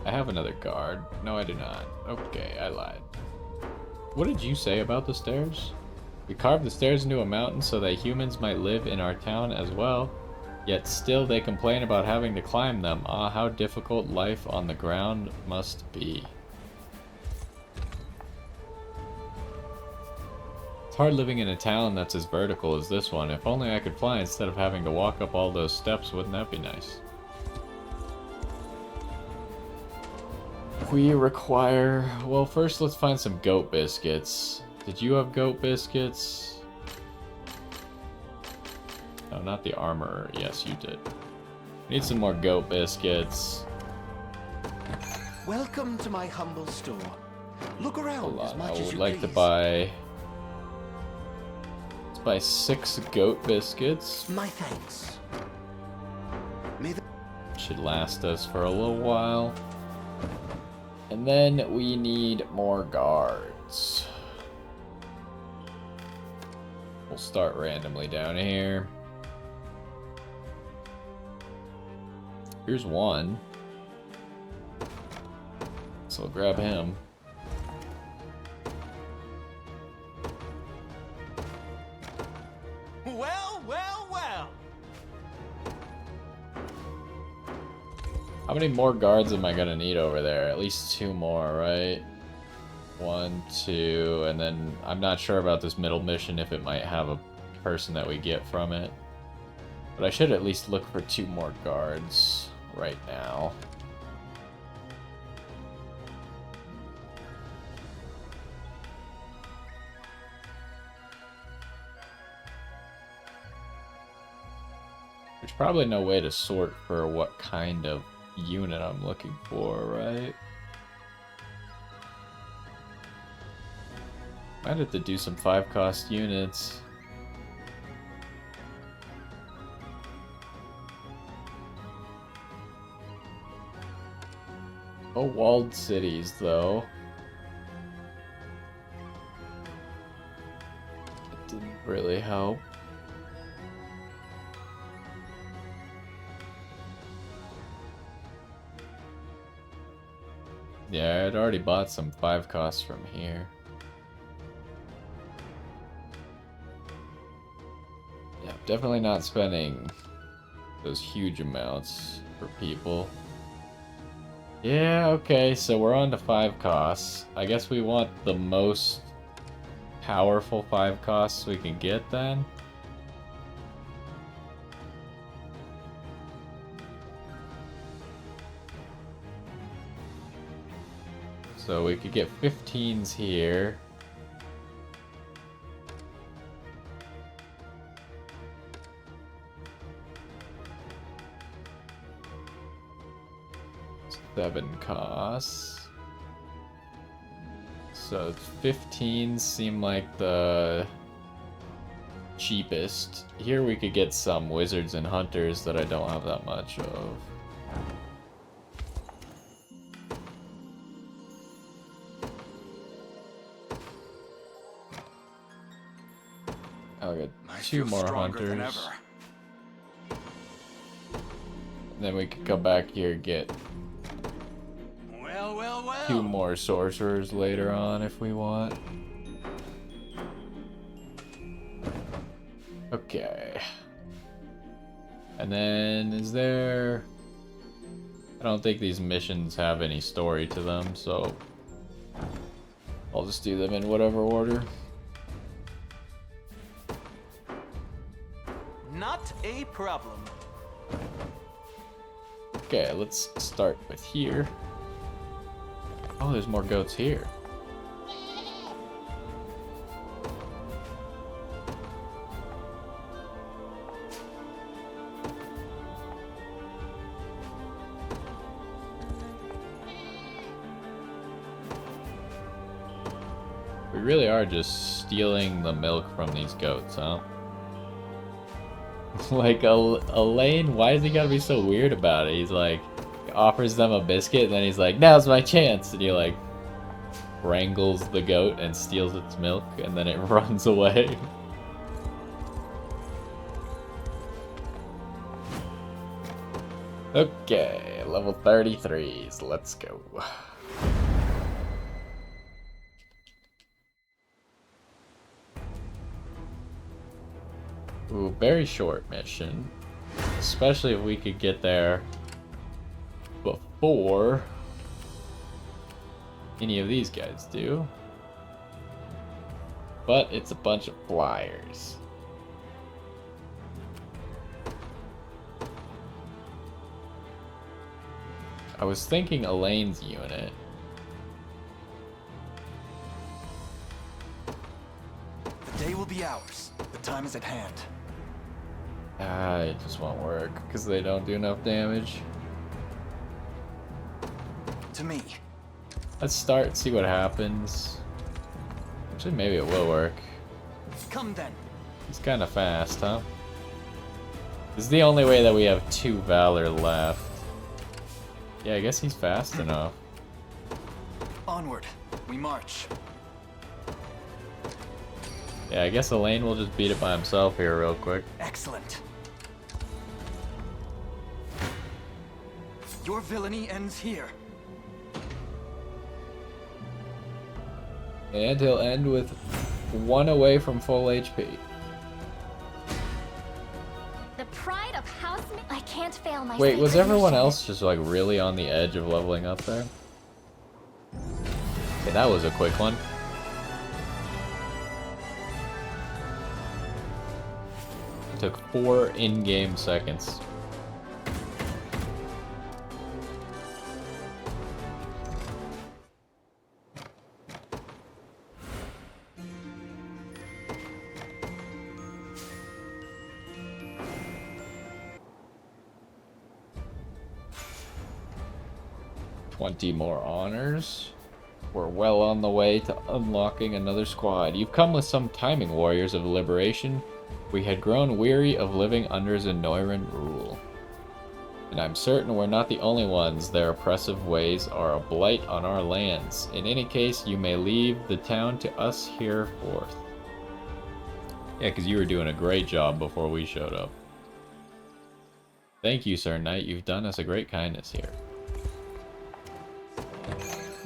I have another guard. No, I do not. Okay, I lied. What did you say about the stairs? We carved the stairs into a mountain so that humans might live in our town as well. Yet still they complain about having to climb them. Ah, how difficult life on the ground must be. It's hard living in a town that's as vertical as this one. If only I could fly instead of having to walk up all those steps, wouldn't that be nice? We require... Well, first let's find some goat biscuits. Did you have goat biscuits? No, not the armorer. Yes, you did. Need some more goat biscuits. Welcome to my humble store. Look around Hold as on, much I as would you like to please. buy... Let's buy 6 goat biscuits. My thanks. May the Should last us for a little while. And then we need more guards. We'll start randomly down here. Here's one. So I'll grab him. Well, well, well. How many more guards am I gonna need over there? At least 2 more, right? 1, 2, and then I'm not sure about this middle mission if it might have a person that we get from it. But I should at least look for 2 more guards right now. There's probably no way to sort for what kind of unit I'm looking for, right? Might have to do some 5-cost units. Oh, walled cities, though. It didn't really help. Yeah, I'd already bought some 5-costs from here. Yeah, definitely not spending those huge amounts for people. Yeah, okay, so we're on to 5-costs. I guess we want the most powerful 5-costs we can get then. So we could get 15s here. Seven costs. So 15s seem like the cheapest. Here we could get some wizards and hunters that I don't have that much of. I'll get 2 more hunters. Then we could come back here and get Well, well, well. 2 more sorcerers later on if we want. Okay. And then is there... I don't think these missions have any story to them, so I'll just do them in whatever order. Not a problem. Okay, let's start with here. Oh, there's more goats here. We really are just stealing the milk from these goats, huh? Like, Elaine, why does he gotta be so weird about it? He's like, offers them a biscuit, and then he's like, now's my chance! And he, like, wrangles the goat and steals its milk, and then it runs away. Okay, level 33s. Let's go. Ooh, very short mission. Especially if we could get there before any of these guys do. But it's a bunch of flyers. I was thinking Elaine's unit. The day will be ours. The time is at hand. Ah, it just won't work because they don't do enough damage. To me. Let's start and see what happens. Actually, maybe it will work. Come then. He's kind of fast, huh? This is the only way that we have 2 Valor left. Yeah, I guess he's fast enough. Onward. We march. Yeah, I guess Elaine will just beat it by himself here real quick. Excellent. Your villainy ends here. And he'll end with 1 away from full HP. The pride of House. I can't fail my Wait, was sacred everyone mission. else just like really on the edge of leveling up there? Okay, that was a quick one. It took 4 in-game seconds. $20 more honors. We're well on the way to unlocking another squad. You've come with some timing, warriors of liberation. We had grown weary of living under Zenoiran rule. And I'm certain we're not the only ones. Their oppressive ways are a blight on our lands. In any case, you may leave the town to us hereforth. Yeah, because you were doing a great job before we showed up. Thank you, Sir Knight. You've done us a great kindness here.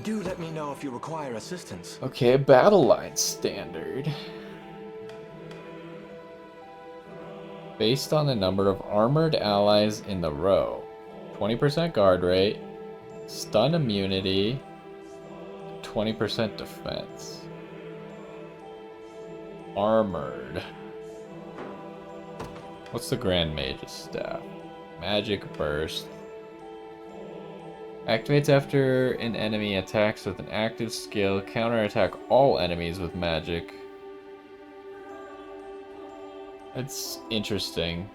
Do let me know if you require assistance. Okay, battle line standard. Based on the number of armored allies in the row. 20% guard rate, stun immunity, 20% defense. Armored. What's the Grand Mage's staff? Magic burst. Activates after an enemy attacks with an active skill. Counterattack all enemies with magic. That's interesting.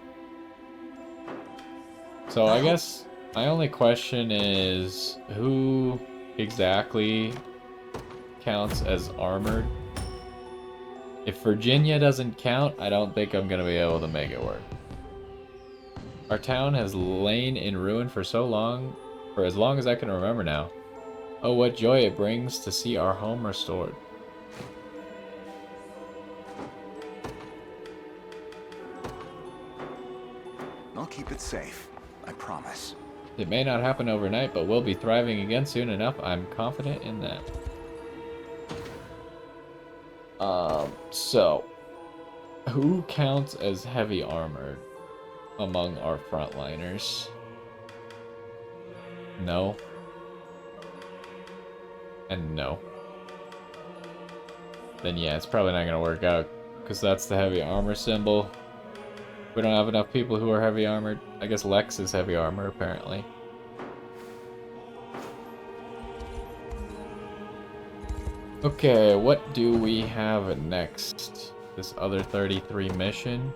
So I guess my only question is who exactly counts as armored? If Virginia doesn't count, I don't think I'm gonna be able to make it work. Our town has lain in ruin for so long. For as long as I can remember now. Oh, what joy it brings to see our home restored. I'll keep it safe. I promise. It may not happen overnight, but we'll be thriving again soon enough. I'm confident in that. So, who counts as heavy armored among our frontliners? No. And no. Then yeah, it's probably not gonna work out, because that's the heavy armor symbol. We don't have enough people who are heavy armored. I guess Lex is heavy armor, apparently. Okay, what do we have next? This other 33 mission?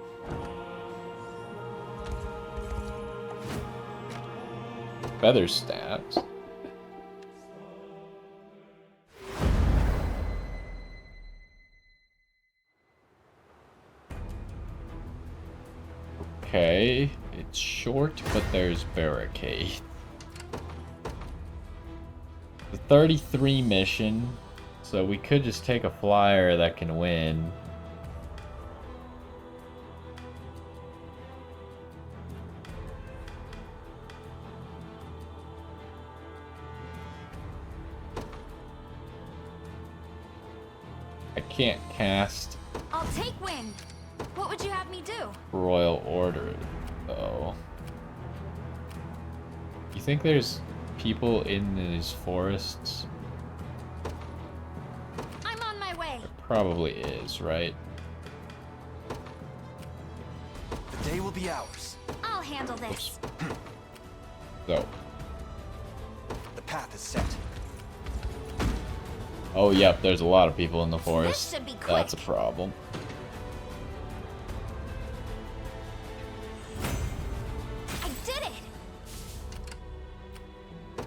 Feather stabs. Okay, it's short, but there's barricade. The 33 mission, so we could just take a flyer that can win. can't cast I'll take wing. What would you have me do? Royal Order, though. You think there's people in these forests? I'm on my way. Probably is, right? The day will be ours. I'll handle this. So. The path is set. Oh, yep, there's a lot of people in the forest. This should be That's a quick. problem. I did it!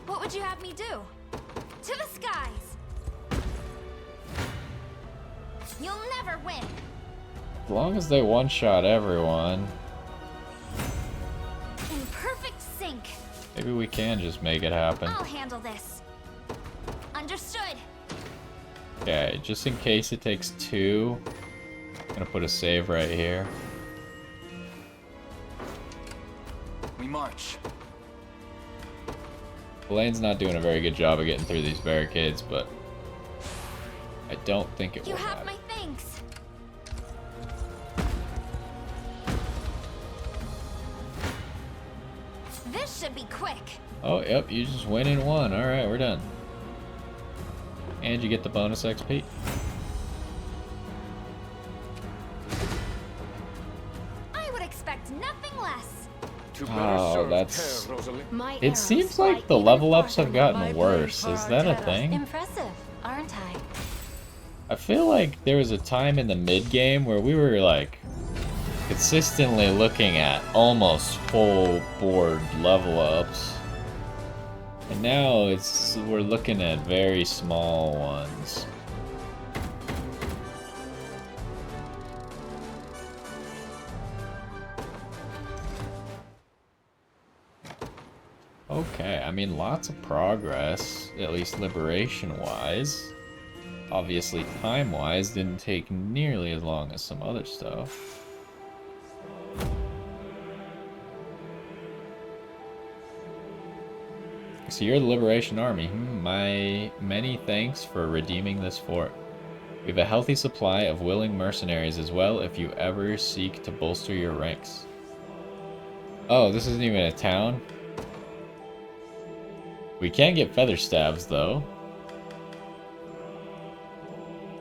What would you have me do? To the skies! You'll never win! As long as they one-shot everyone, In perfect sync! maybe we can just make it happen. I'll handle this. Understood! Okay, just in case it takes 2, I'm gonna put a save right here. We march. Elaine's not doing a very good job of getting through these barricades, but I don't think it You will have matter. my thanks! This should be quick! Oh, yep, you just win in 1. Alright, we're done. And you get the bonus XP. I would expect nothing less! Oh, that's... My It arrows seems fly like the even level ups farther have than my gotten blade worse. for Is that a Arteta. thing? Impressive, aren't I? I feel like there was a time in the mid-game where we were, like, consistently looking at almost full board level ups. And now we're looking at very small ones. Okay, I mean, lots of progress, at least liberation-wise. Obviously, time-wise, didn't take nearly as long as some other stuff. So you're the Liberation Army. My many thanks for redeeming this fort. We have a healthy supply of willing mercenaries as well if you ever seek to bolster your ranks. Oh, this isn't even a town? We can get feather staves, though.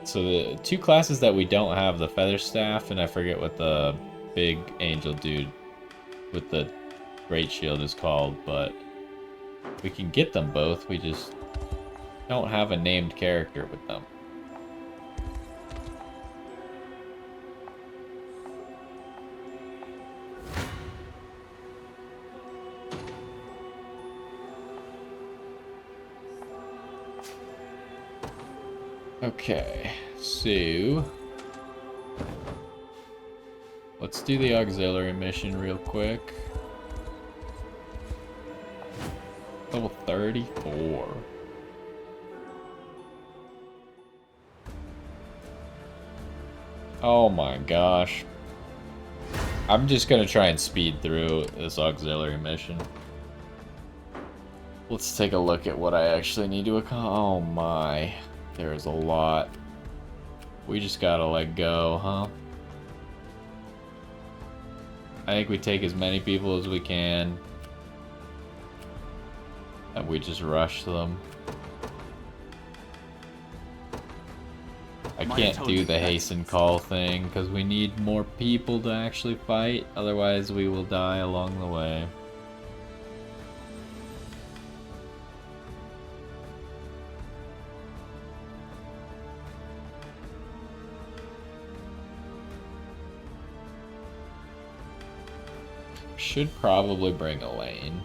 So the 2 classes that we don't have, the feather staff, and I forget what the big angel dude with the great shield is called, but we can get them both. We just don't have a named character with them. Okay, so let's do the auxiliary mission real quick. Level 34. Oh my gosh. I'm just gonna try and speed through this auxiliary mission. Let's take a look at what I actually need to accomplish. Oh my. There's a lot. We just gotta let go, huh? I think we take as many people as we can. And we just rush them. I can't do the hasten call thing because we need more people to actually fight. Otherwise we will die along the way. Should probably bring Elaine.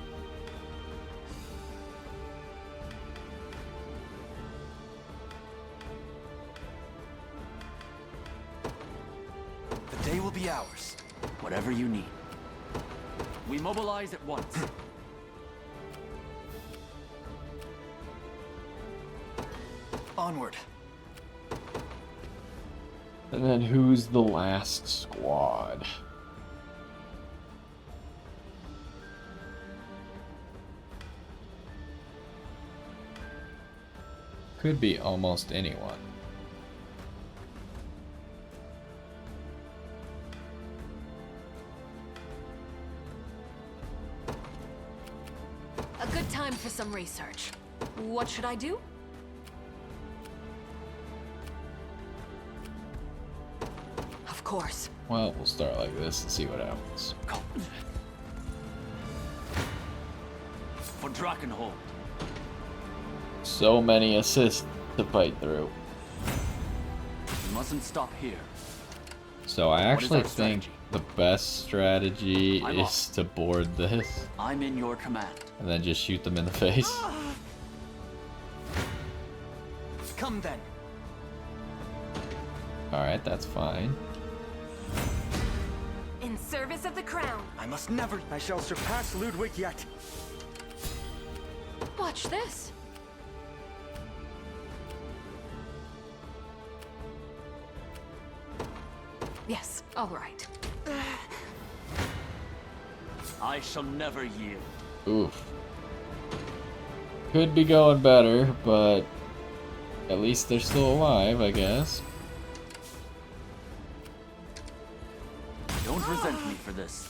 The day will be ours. Whatever you need. We mobilize at once. Onward. And then who's the last squad? Could be almost anyone. Time for some research. What should I do? Of course. Well, we'll start like this and see what happens. For Drakenhold. So many assists to fight through. We mustn't stop here. So I What is actually our think strategy? the best strategy I'm is off. to board this I'm in your command. and then just shoot them in the face. Come then. Alright, that's fine. In service of the crown. I must never. I shall surpass Ludwig yet. Watch this. Yes, all right. I shall never yield. Oof. Could be going better, but at least they're still alive, I guess. Don't resent me for this.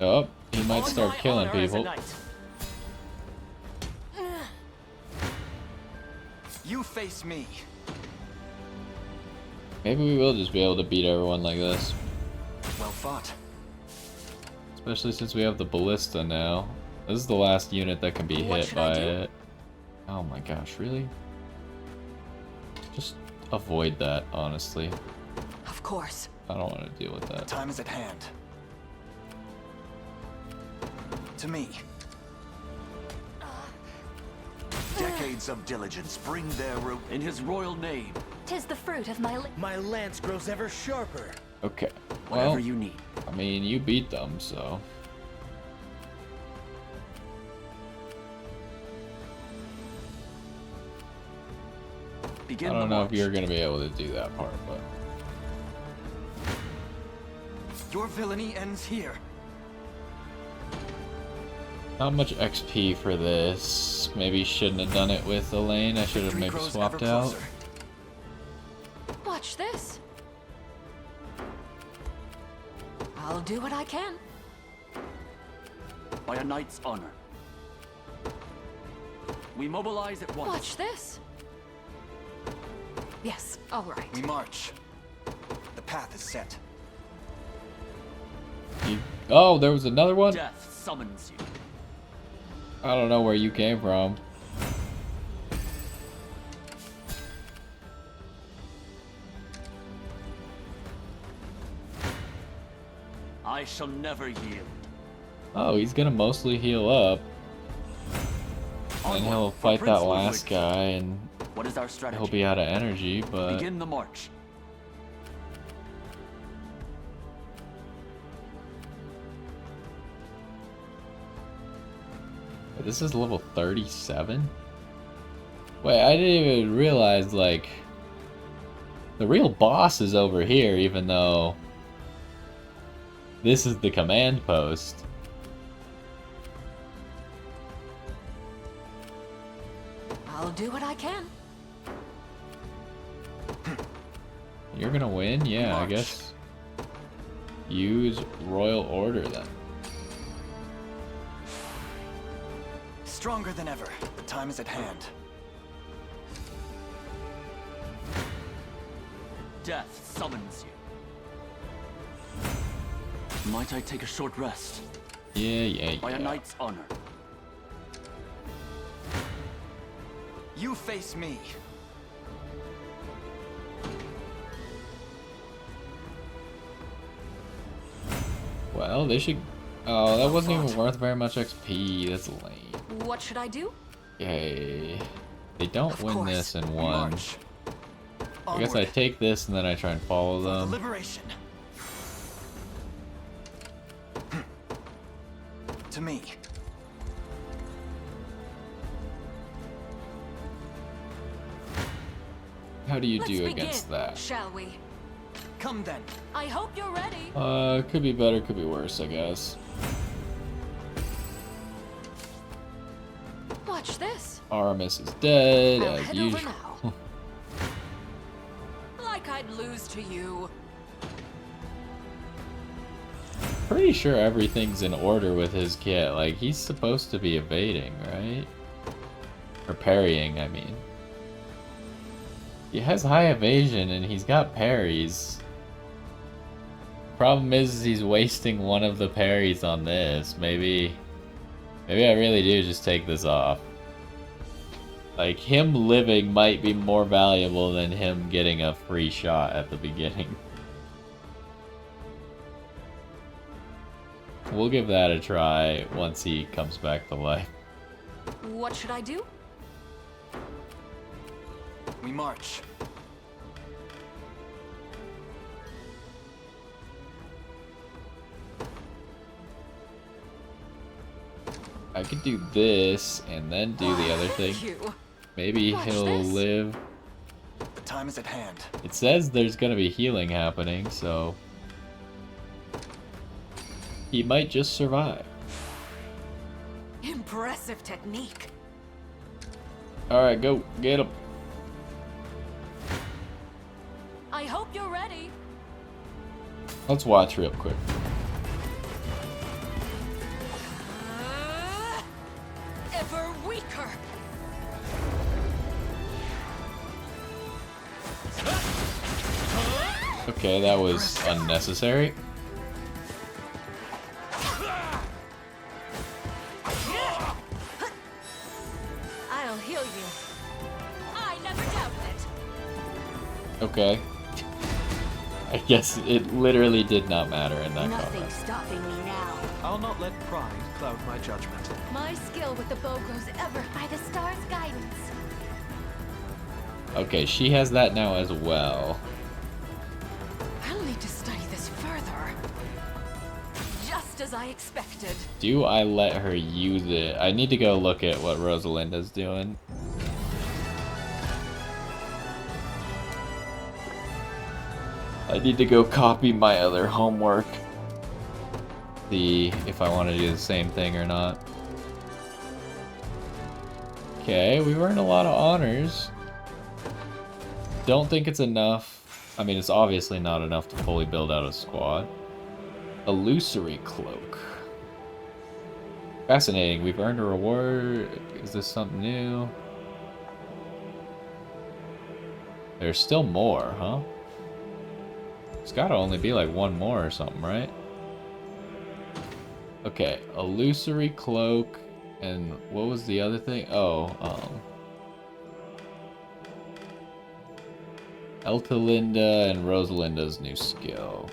Oh, he might On start my killing honor as a people. knight. You face me. Maybe we will just be able to beat everyone like this. Well fought. Especially since we have the ballista now. This is the last unit that can be What hit should I by do? it. Oh my gosh, really? Just avoid that, honestly. Of course. I don't want to deal with that. Time is at hand. To me. Decades of diligence bring their In his royal name. 'Tis the fruit of my My lance grows ever sharper. Okay. Whatever Well, you need. I mean, you beat them, so. Begin I don't the know if march. you're going to be able to do that part, but. Your villainy ends here. Not much XP for this. Maybe shouldn't have done it with Elaine. I should have Victory maybe grows swapped ever out. closer. Watch this. I'll do what I can. By a knight's honor. We mobilize at once. Watch this. Yes, all right. We march. The path is set. Oh, there was another one? Death summons you. I don't know where you came from. I shall never yield. Oh, he's gonna mostly heal up. And Onward he'll for fight that Prince last Ludwig. guy, and What is our strategy? he'll be out of energy, but... Begin the march. This is level 37? Wait, I didn't even realize, like... The real boss is over here, even though... This is the command post. I'll do what I can. You're gonna win? Yeah, I March. guess. Use Royal Order then. Stronger than ever. The time is at hand. Death summons you. Might I take a short rest? Yeah. By a knight's honor. You face me. Well, they should... Oh, that wasn't even worth very much XP. That's lame. What should I do? Yay. They don't Of win course. this in We one. march. I guess I Onward take this and then I try and follow for the them. liberation. To me. How do you Let's do begin, against that? shall we? Come then. I hope you're ready. Could be better, could be worse, I guess. Watch this. Aramis is dead, I'll as head usual. over now. Like I'd lose to you. pretty sure everything's in order with his kit. Like, he's supposed to be evading, right? Or parrying, I mean. He has high evasion and he's got parries. Problem is he's wasting one of the parries on this. Maybe I really do just take this off. Like, him living might be more valuable than him getting a free shot at the beginning. We'll give that a try once he comes back to life. What should I do? We march. I could do this and then do the other thing. You. Maybe Watch he'll this. live. The time is at hand. It says there's gonna be healing happening, so he might just survive. Impressive technique. Alright, go. Get him. I hope you're ready. Let's watch real quick. Ever weaker. Okay, that was unnecessary. I'll heal you. I never doubted it. Okay. I guess it literally did not matter in that combat. Nothing's stopping me now. I'll not let pride cloud my judgment. My skill with the bow grows ever By the star's guidance. Okay, she has that now as well. I'll need to study this further. Just as I expected. Do I let her use it? I need to go look at what Rosalinda's doing. I need to go copy my other homework. See if I want to do the same thing or not. Okay, we've earned a lot of honors. Don't think it's enough. I mean, it's obviously not enough to fully build out a squad. Illusory cloak. Fascinating. We've earned a reward. Is this something new? There's still more, huh? It's gotta only be like one more or something, right? Okay, illusory cloak, and what was the other thing? Oh, Eltalinda and Rosalinda's new skill.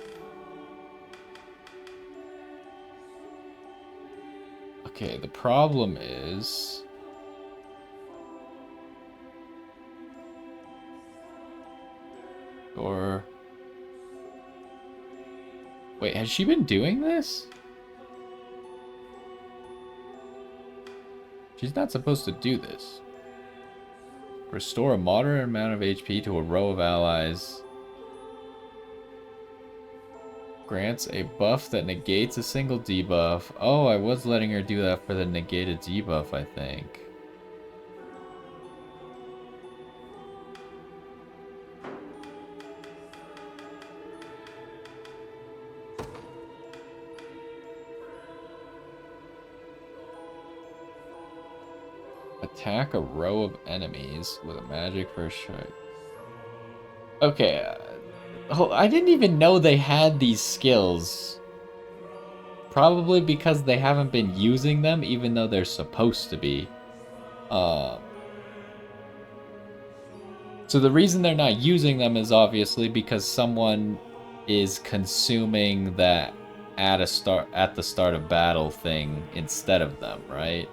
Okay, the problem is... Or... Wait, has she been doing this? She's not supposed to do this. Restore a moderate amount of HP to a row of allies. Grants a buff that negates a single debuff. Oh, I was letting her do that for the negated debuff, I think. Attack a row of enemies with a magic first strike. Okay, I didn't even know they had these skills. Probably because they haven't been using them, even though they're supposed to be. So the reason they're not using them is obviously because someone is consuming that at the start of battle thing instead of them, right?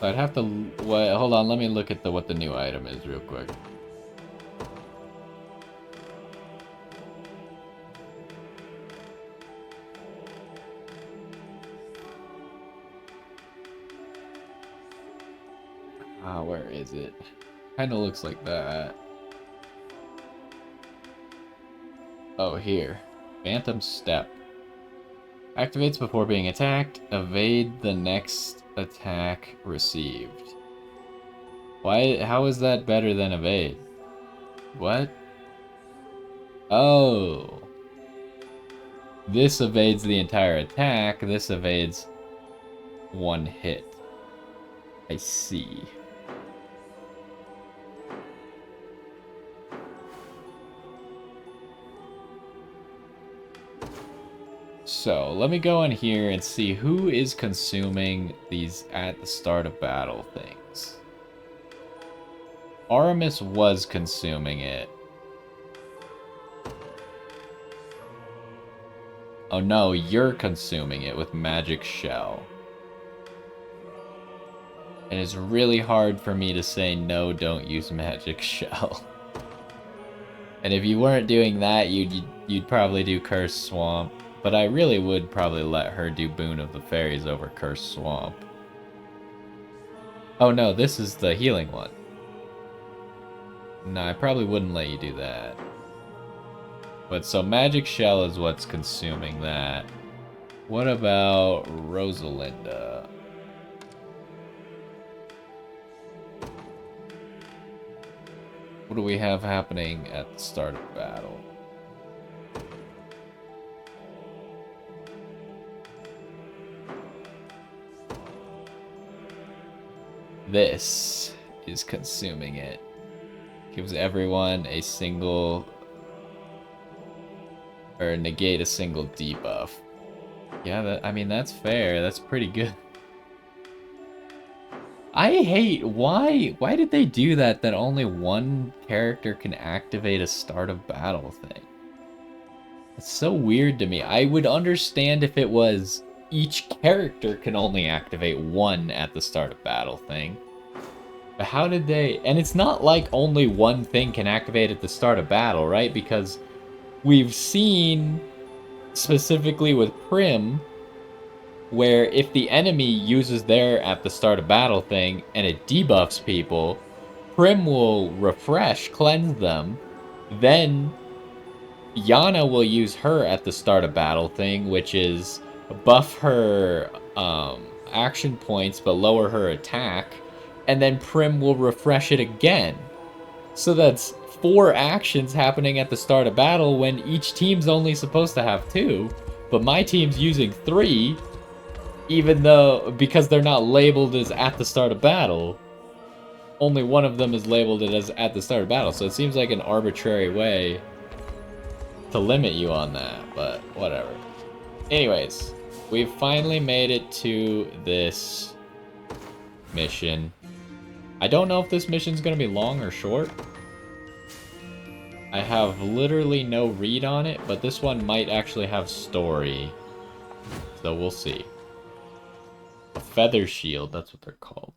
I'd have to wait. Hold on, let me look at what the new item is real quick. Where is it? Kind of looks like that. Oh, here. Phantom Step. Activates before being attacked. Evade the next attack received. Why? How is that better than evade? What? Oh. This evades the entire attack. This evades one hit. I see. So, let me go in here and see who is consuming these at the start of battle things. Aramis was consuming it. Oh no, you're consuming it with Magic Shell. And it's really hard for me to say no, don't use Magic Shell. And if you weren't doing that, you'd probably do Curse Swamp. But I really would probably let her do Boon of the Fairies over Curse Swamp. Oh no, this is the healing one. No, I probably wouldn't let you do that. But so Magic Shell is what's consuming that. What about Rosalinda? What do we have happening at the start of battle? This is consuming it. Gives everyone a single... or negate a single debuff. Yeah, I mean, that's fair. That's pretty good. I hate... Why did they do that only one character can activate a start of battle thing? It's so weird to me. I would understand if it was each character can only activate one at the start of battle thing. But how did they... And it's not like only one thing can activate at the start of battle, right? Because we've seen, specifically with Prim, where if the enemy uses their at the start of battle thing and it debuffs people, Prim will refresh, cleanse them, then Yana will use her at the start of battle thing, which is buff her action points but lower her attack, and then Prim will refresh it again. So that's 4 actions happening at the start of battle when each team's only supposed to have 2, but my team's using 3, even though, because they're not labeled as at the start of battle, only one of them is labeled as at the start of battle, so it seems like an arbitrary way to limit you on that, but whatever. Anyways, we've finally made it to this mission. I don't know if this mission's gonna be long or short. I have literally no read on it, but this one might actually have story. So we'll see. A feather shield, that's what they're called.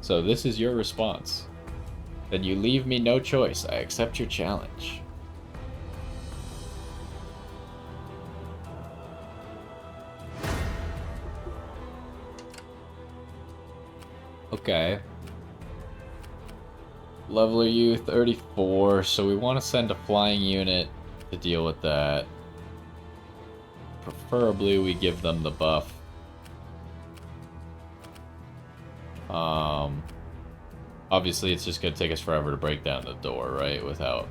So this is your response. Then you leave me no choice. I accept your challenge. Okay. Level are you 34, so we want to send a flying unit to deal with that. Preferably we give them the buff. Obviously it's just gonna take us forever to break down the door, right? Without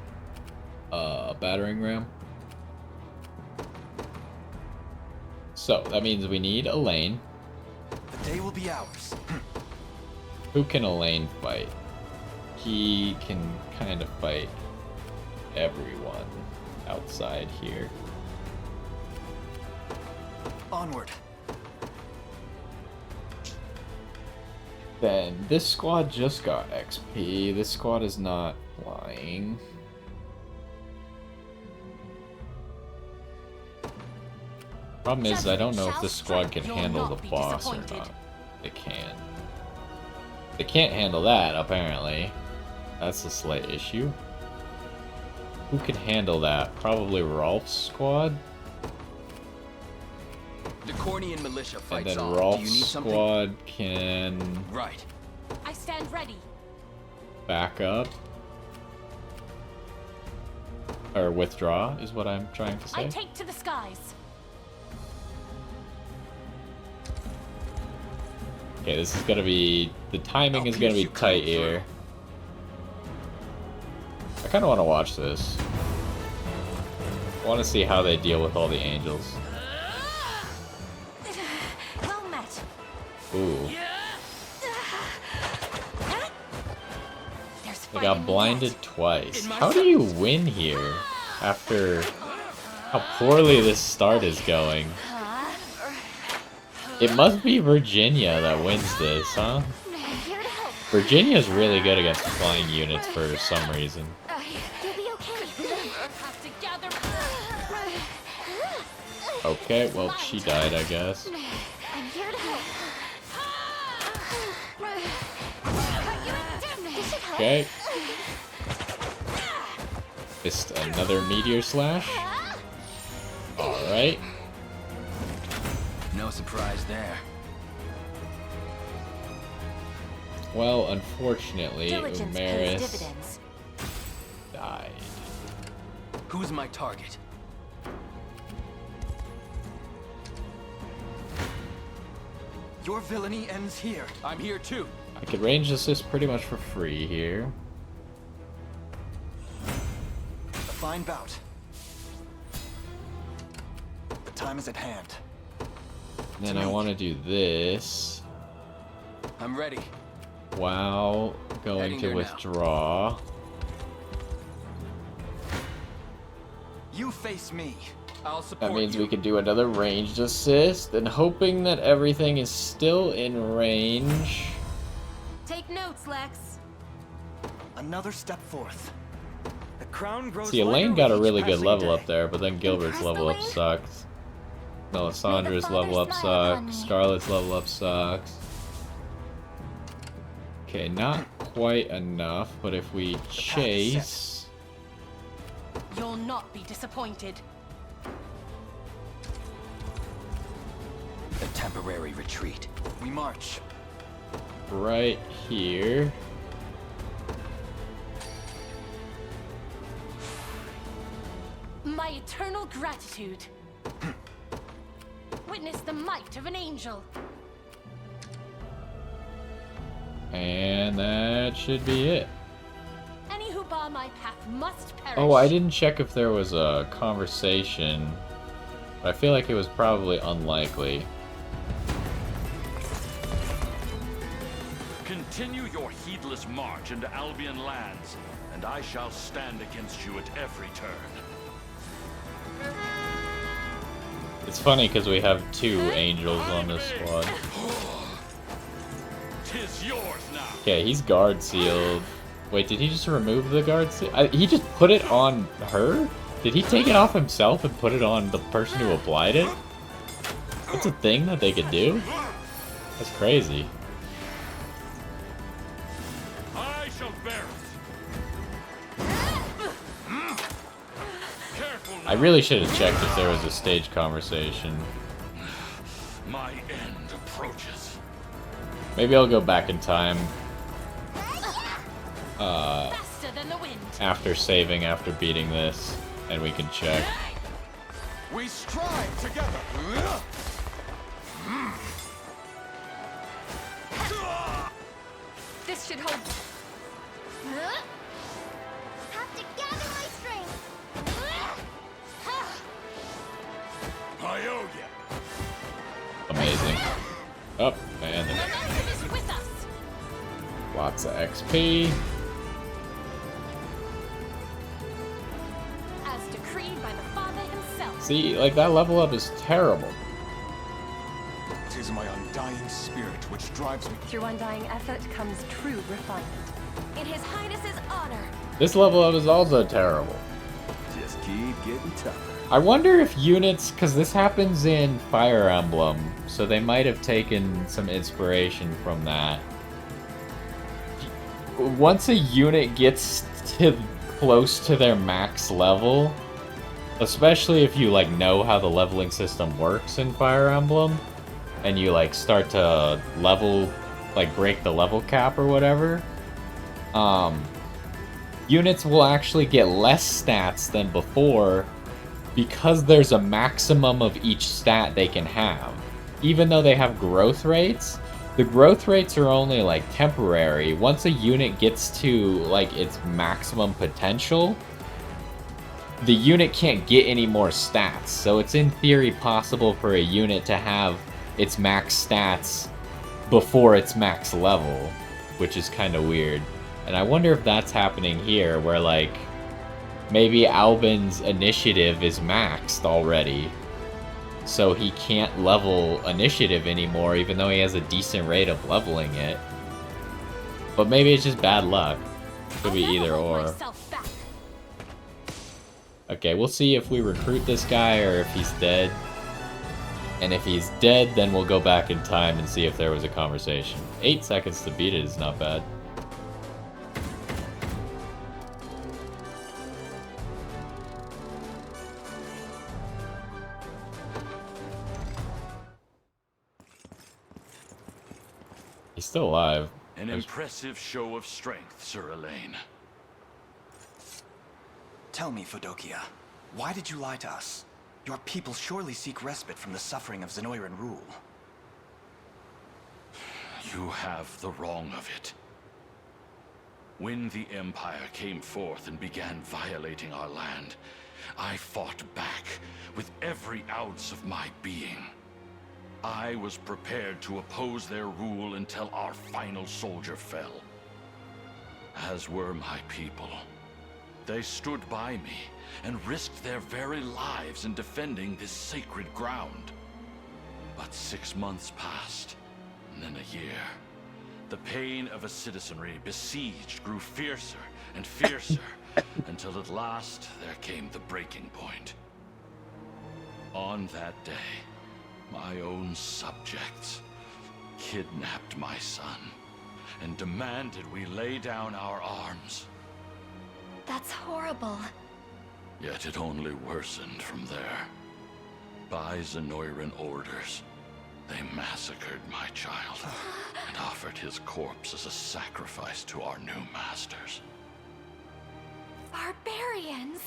a battering ram. So that means we need Elaine. The day will be ours. Who can Elaine fight? He can kind of fight everyone outside here. Onward. Then this squad just got XP. This squad is not flying. Problem is, I don't know if this squad can handle the boss or not. They can. They can't handle that, apparently. That's a slight issue. Who can handle that? Probably Rolf's squad? The Cornian militia And fights then on. Do you Rolf's need something? squad can Right. I stand ready. back up. Or withdraw, is what I'm trying to I say. take to the skies. Okay, this is gonna be... The timing is gonna be tight here. I kinda wanna watch this. I wanna see how they deal with all the angels. Well met. Ooh. There's They fight got in me blinded yet. twice. How do you win here after how poorly this start is going? It must be Virginia that wins this, huh? I'm here to help. Virginia's really good against flying units for some reason. You'll be okay. Have to gather. Okay, well, she died, I guess. I'm here to help. Cut you in two. This should help. Okay. Just another meteor slash. Alright. No surprise there. Well, unfortunately, Diligence pays Umaris dividends. died. Who's my target? Your villainy ends here. I'm here too. I could range assist pretty much for free here. A fine bout. The time is at hand. And then I want to do this I'm ready. while going Heading to there now. withdraw. You face me. I'll support That means you. we could do another ranged assist, and hoping that everything is still in range. Take notes, Lex. Another step forth. The crown grows See, Elaine lighter got a with really each good passing level day. up there, but then Gilbert's Impressed, level up Elaine? sucks. Melisandre's Father level up smile upon sucks. me. Scarlet's level up sucks. Okay, not quite enough, but if we path is chase... You'll not be disappointed. A temporary retreat. We march. right here. My eternal gratitude. Witness the might of an angel. And that should be it. Any who bar my path must perish. Oh, I didn't check if there was a conversation. But I feel like it was probably unlikely. Continue your heedless march into Albion lands, and I shall stand against you at every turn. It's funny because we have 2 angels on this squad. Tis yours now. Okay, he's guard sealed. Wait, did he just remove the guard seal? He just put it on her? Did he take it off himself and put it on the person who applied it? That's a thing that they could do? That's crazy. I shall bear it. Careful now. I really should have checked if there was a stage conversation. My end approaches. Maybe I'll go back in time Faster than the wind. after saving, after beating this, and we can check. We strive together. This should hold. Have to gather my strength. I owe you. Amazing. Oh, and Momentum is with us. lots of XP. As decreed by the Father himself. See, like, that level up is terrible. Tis my undying spirit which drives me. Through undying effort comes true refinement. In His Highness's honor. This level up is also terrible. Just keep getting tougher. I wonder if units, because this happens in Fire Emblem, so they might have taken some inspiration from that. Once a unit gets to close to their max level, especially if you like know how the leveling system works in Fire Emblem, and you like start to level, like break the level cap or whatever, units will actually get less stats than before because there's a maximum of each stat they can have. Even though they have growth rates, the growth rates are only like temporary. Once a unit gets to like its maximum potential, the unit can't get any more stats. So it's in theory possible for a unit to have its max stats before its max level, which is kind of weird. And I wonder if that's happening here, where like maybe Albion's initiative is maxed already, so he can't level initiative anymore, even though he has a decent rate of leveling it. But maybe it's just bad luck. Could be either or. Okay, we'll see if we recruit this guy or if he's dead. And if he's dead, then we'll go back in time and see if there was a conversation. 8 seconds to beat it is not bad. He's still alive. An impressive show of strength, Sir Elaine. Tell me, Fudokia, why did you lie to us? Your people surely seek respite from the suffering of Zenoiran rule. You have the wrong of it. When the Empire came forth and began violating our land, I fought back with every ounce of my being. I was prepared to oppose their rule until our final soldier fell. As were my people. They stood by me and risked their very lives in defending this sacred ground. But 6 months passed, and then a year. The pain of a citizenry besieged grew fiercer and fiercer, until at last there came the breaking point. On that day, my own subjects kidnapped my son and demanded we lay down our arms. That's horrible. Yet it only worsened from there. By Zenoiran orders, they massacred my child and offered his corpse as a sacrifice to our new masters. Barbarians!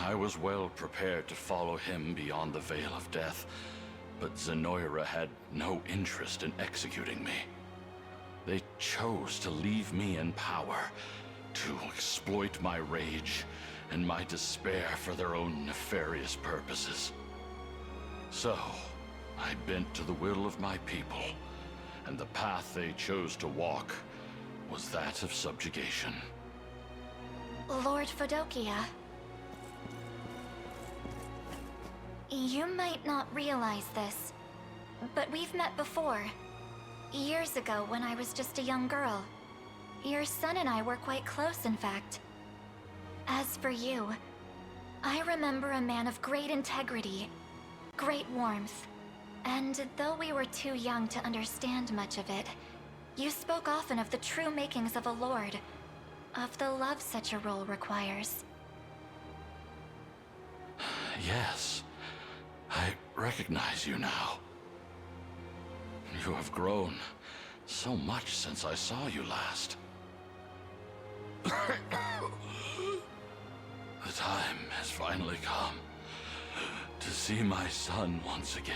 I was well prepared to follow him beyond the Veil of Death, but Zenoira had no interest in executing me. They chose to leave me in power, to exploit my rage and my despair for their own nefarious purposes. So, I bent to the will of my people, and the path they chose to walk was that of subjugation. Lord Fudokia. You might not realize this, but we've met before. Years ago when I was just a young girl. Your son and I were quite close, in fact. As for you, I remember a man of great integrity, great warmth. And though we were too young to understand much of it, you spoke often of the true makings of a lord, of the love such a role requires. Yes, I recognize you now. You have grown so much since I saw you last. The time has finally come to see my son once again.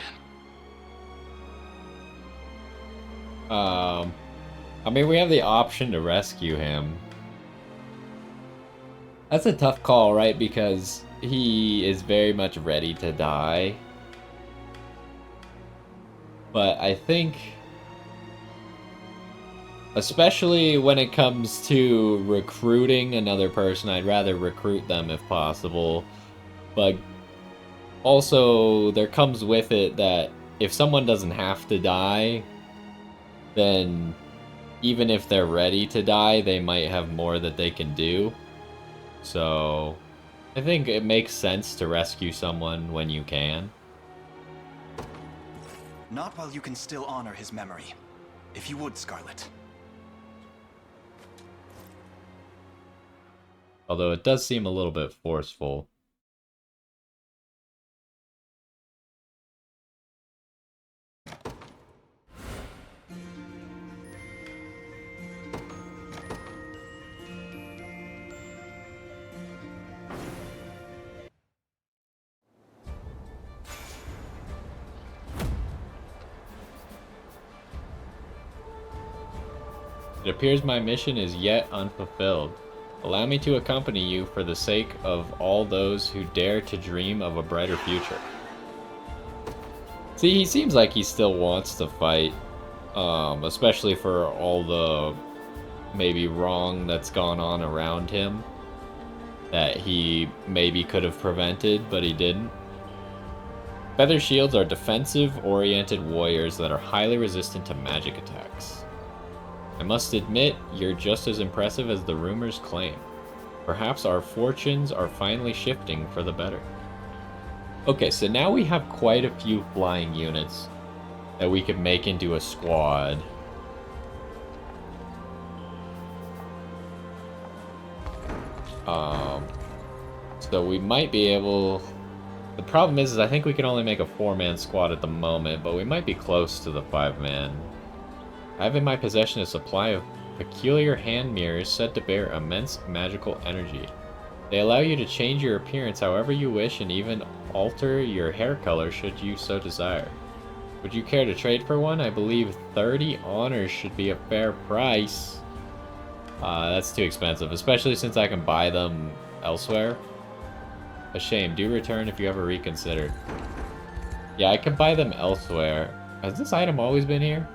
I mean, we have the option to rescue him. That's a tough call, right? Because he is very much ready to die. But I think, especially when it comes to recruiting another person, I'd rather recruit them if possible. But also, there comes with it that if someone doesn't have to die, then even if they're ready to die, they might have more that they can do. So I think it makes sense to rescue someone when you can. Not while you can still honor his memory. If you would, Scarlet. Although it does seem a little bit forceful. It appears my mission is yet unfulfilled. Allow me to accompany you for the sake of all those who dare to dream of a brighter future. See, he seems like he still wants to fight, especially for all the maybe wrong that's gone on around him that he maybe could have prevented, but he didn't. Feather shields are defensive-oriented warriors that are highly resistant to magic attacks. I must admit, you're just as impressive as the rumors claim. Perhaps our fortunes are finally shifting for the better. Okay, so now we have quite a few flying units that we could make into a squad. So we might be able... The problem is I think we can only make a 4-man squad at the moment, but we might be close to the 5-man. I have in my possession a supply of peculiar hand mirrors said to bear immense magical energy. They allow you to change your appearance however you wish and even alter your hair color should you so desire. Would you care to trade for one? I believe 30 honors should be a fair price. That's too expensive, especially since I can buy them elsewhere. A shame. Do return if you ever reconsider. Yeah, I can buy them elsewhere. Has this item always been here?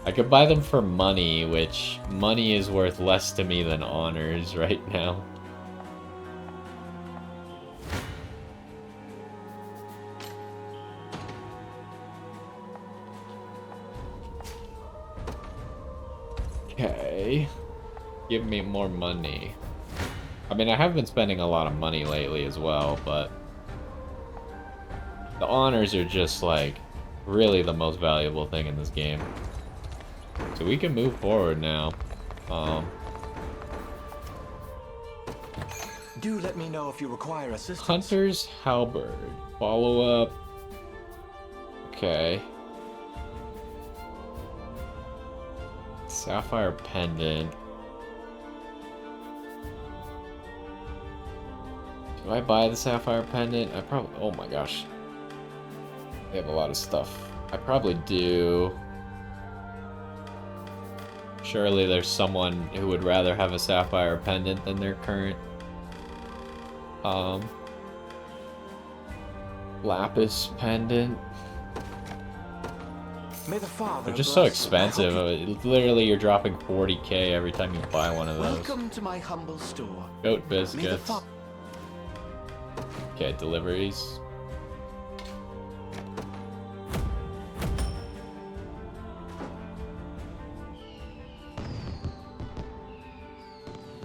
I could buy them for money, which money is worth less to me than honors right now. Okay. Give me more money. I mean, I have been spending a lot of money lately as well, but the honors are just like really the most valuable thing in this game. So we can move forward now. Do let me know if you require assistance. Hunter's Halberd. Follow up. Okay. Sapphire Pendant. Do I buy the Sapphire Pendant? I probably... Oh my gosh. They have a lot of stuff. I probably do. Surely there's someone who would rather have a Sapphire Pendant than their current... Lapis Pendant. May the Father They're just so bless- expensive. Literally, you're dropping 40k every time you buy one of those. Welcome to my humble store. Goat May the biscuits. Okay, deliveries.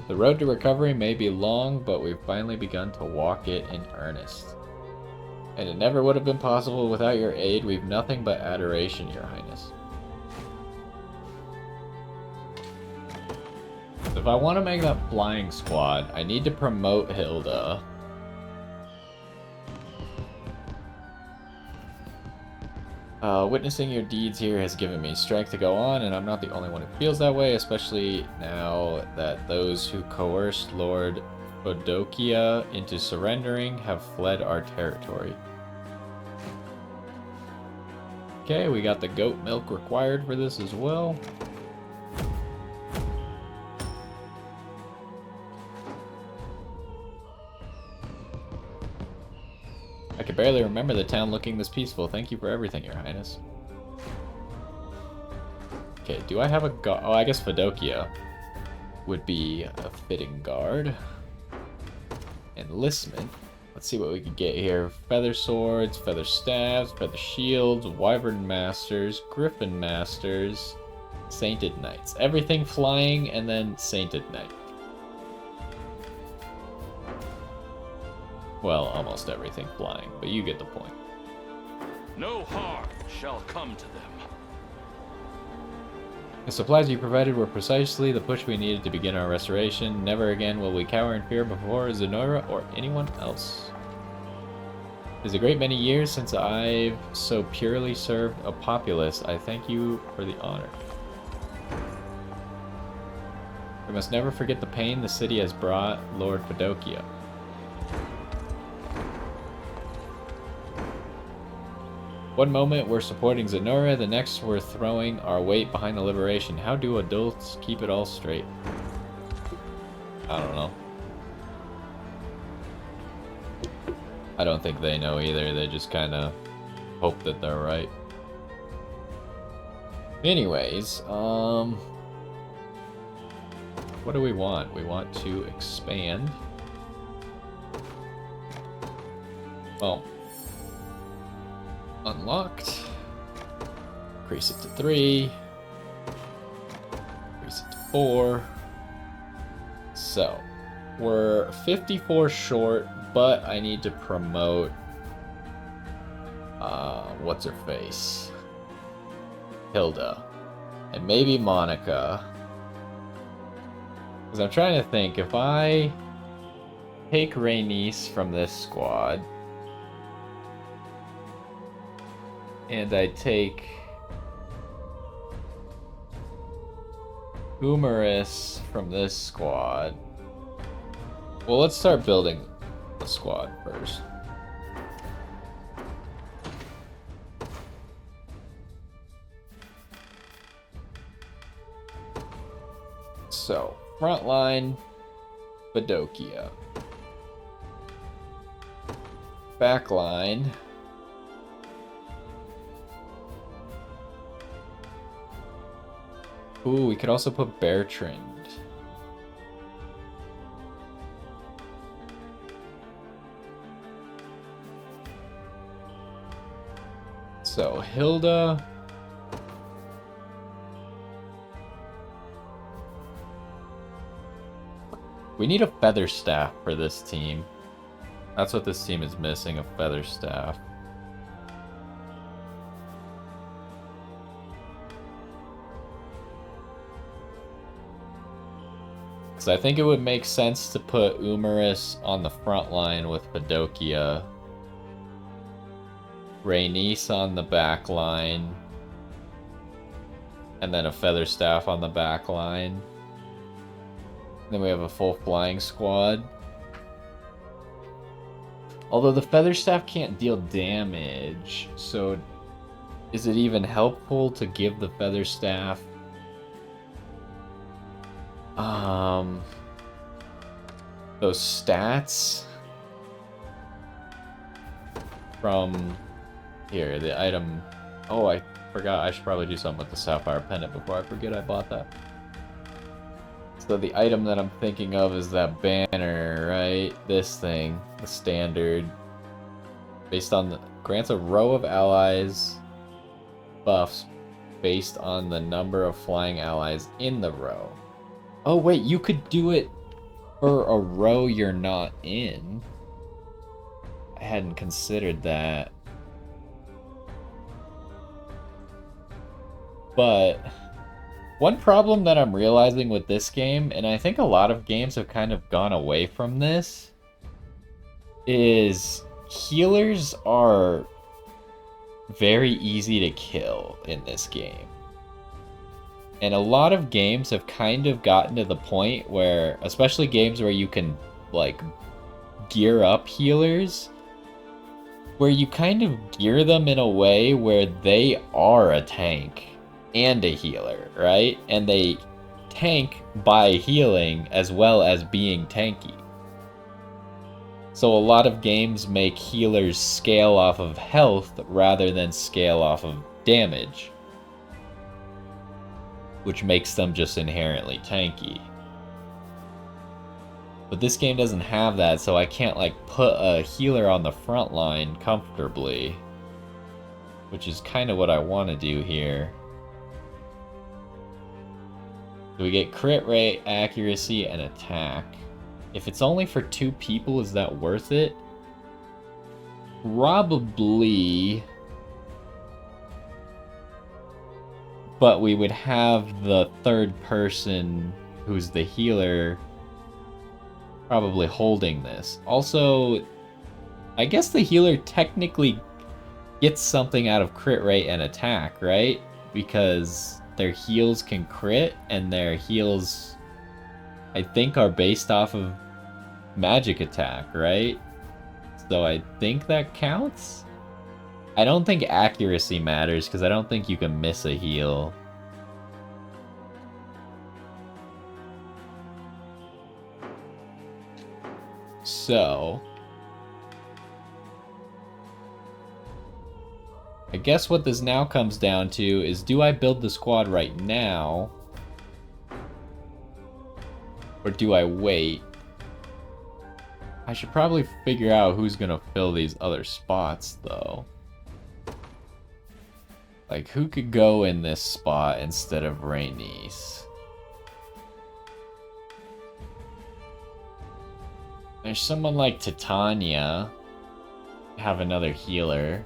The road to recovery may be long, but we've finally begun to walk it in earnest. And it never would have been possible without your aid. We've nothing but adoration, Your Highness. So if I want to make that flying squad, I need to promote Hilda. Witnessing your deeds here has given me strength to go on, and I'm not the only one who feels that way, especially now that those who coerced Lord Bodokia into surrendering have fled our territory. Okay, we got the goat milk required for this as well. I can barely remember the town looking this peaceful. Thank you for everything, Your Highness. Okay, do I have a guard? Oh, I guess Fedokia would be a fitting guard. Enlistment. Let's see what we can get here. Feather swords, feather staves, feather shields, wyvern masters, griffin masters, sainted knights. Everything flying and then sainted knight. Well, almost everything flying, but you get the point. No harm shall come to them. The supplies you provided were precisely the push we needed to begin our restoration. Never again will we cower in fear before Zenora or anyone else. It is a great many years since I've so purely served a populace. I thank you for the honor. We must never forget the pain the city has brought Lord Padokia. One moment we're supporting Zenora, the next we're throwing our weight behind the liberation. How do adults keep it all straight? I don't know. I don't think they know either. They just kind of hope that they're right. Anyways, what do we want? We want to expand. Well, unlocked. Increase it to 3. Increase it to 4. So, we're 54 short, but I need to promote, what's her face? Hilda. And maybe Monica. Because I'm trying to think, if I take Rhaenys from this squad, and I take Umaris from this squad. Well, let's start building the squad first. So, frontline, Padokia. Backline. Ooh, we could also put Bertrand. So, Hilda. We need a feather staff for this team. That's what this team is missing, a feather staff. Because I think it would make sense to put Umaris on the front line with Padokia. Rhaenys on the back line. And then a feather staff on the back line. Then we have a full flying squad. Although the feather staff can't deal damage, so is it even helpful to give the feather staff those stats from here, the item? Oh, I forgot. I should probably do something with the sapphire pendant before I forget I bought that. So the item that I'm thinking of is that banner, right? This thing, the standard. Based on the grants a row of allies buffs based on the number of flying allies in the row. Oh wait, you could do it for a row you're not in. I hadn't considered that. But one problem that I'm realizing with this game, and I think a lot of games have kind of gone away from this, is healers are very easy to kill in this game. And a lot of games have kind of gotten to the point where, especially games where you can, like, gear up healers, where you kind of gear them in a way where they are a tank and a healer, right? And they tank by healing as well as being tanky. So a lot of games make healers scale off of health rather than scale off of damage, which makes them just inherently tanky. But this game doesn't have that, so I can't like put a healer on the front line comfortably, which is kind of what I want to do here. So we get crit rate, accuracy, and attack. If it's only for 2 people, is that worth it? Probably. but we would have the third person who's the healer probably holding this. Also, I guess the healer technically gets something out of crit rate and attack, right? Because their heals can crit, and their heals, I think, are based off of magic attack, right? So I think that counts? I don't think accuracy matters, because I don't think you can miss a heal. So I guess what this now comes down to is, do I build the squad right now? Or do I wait? I should probably figure out who's gonna fill these other spots, though. Like, who could go in this spot instead of Rhaenys? There's someone like Titania. Have another healer.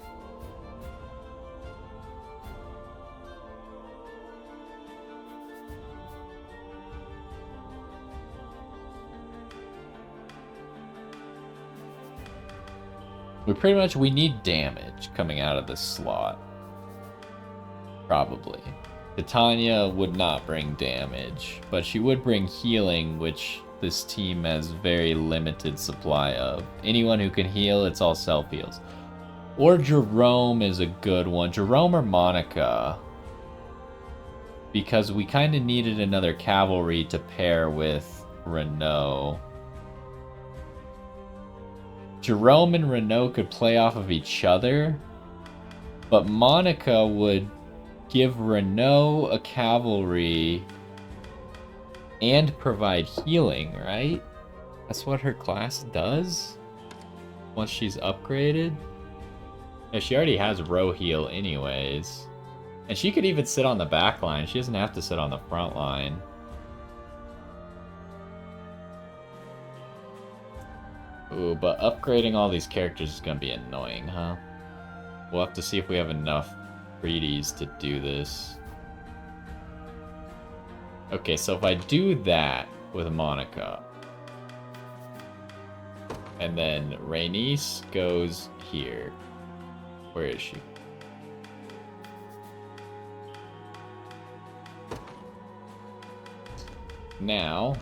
We need damage coming out of this slot. Probably. Titania would not bring damage, but she would bring healing, which this team has very limited supply of. Anyone who can heal, it's all self-heals. Or Jerome is a good one. Jerome or Monica. Because we kind of needed another cavalry to pair with Renault. Jerome and Renault could play off of each other, but Monica would give Renault a cavalry and provide healing, right? That's what her class does once she's upgraded. Yeah, she already has row heal anyways. And she could even sit on the back line. She doesn't have to sit on the front line. Ooh, but upgrading all these characters is going to be annoying, huh? We'll have to see if we have enough greedies to do this. Okay, so if I do that with Monica, and then Rhaenys goes here. Where is she? Now,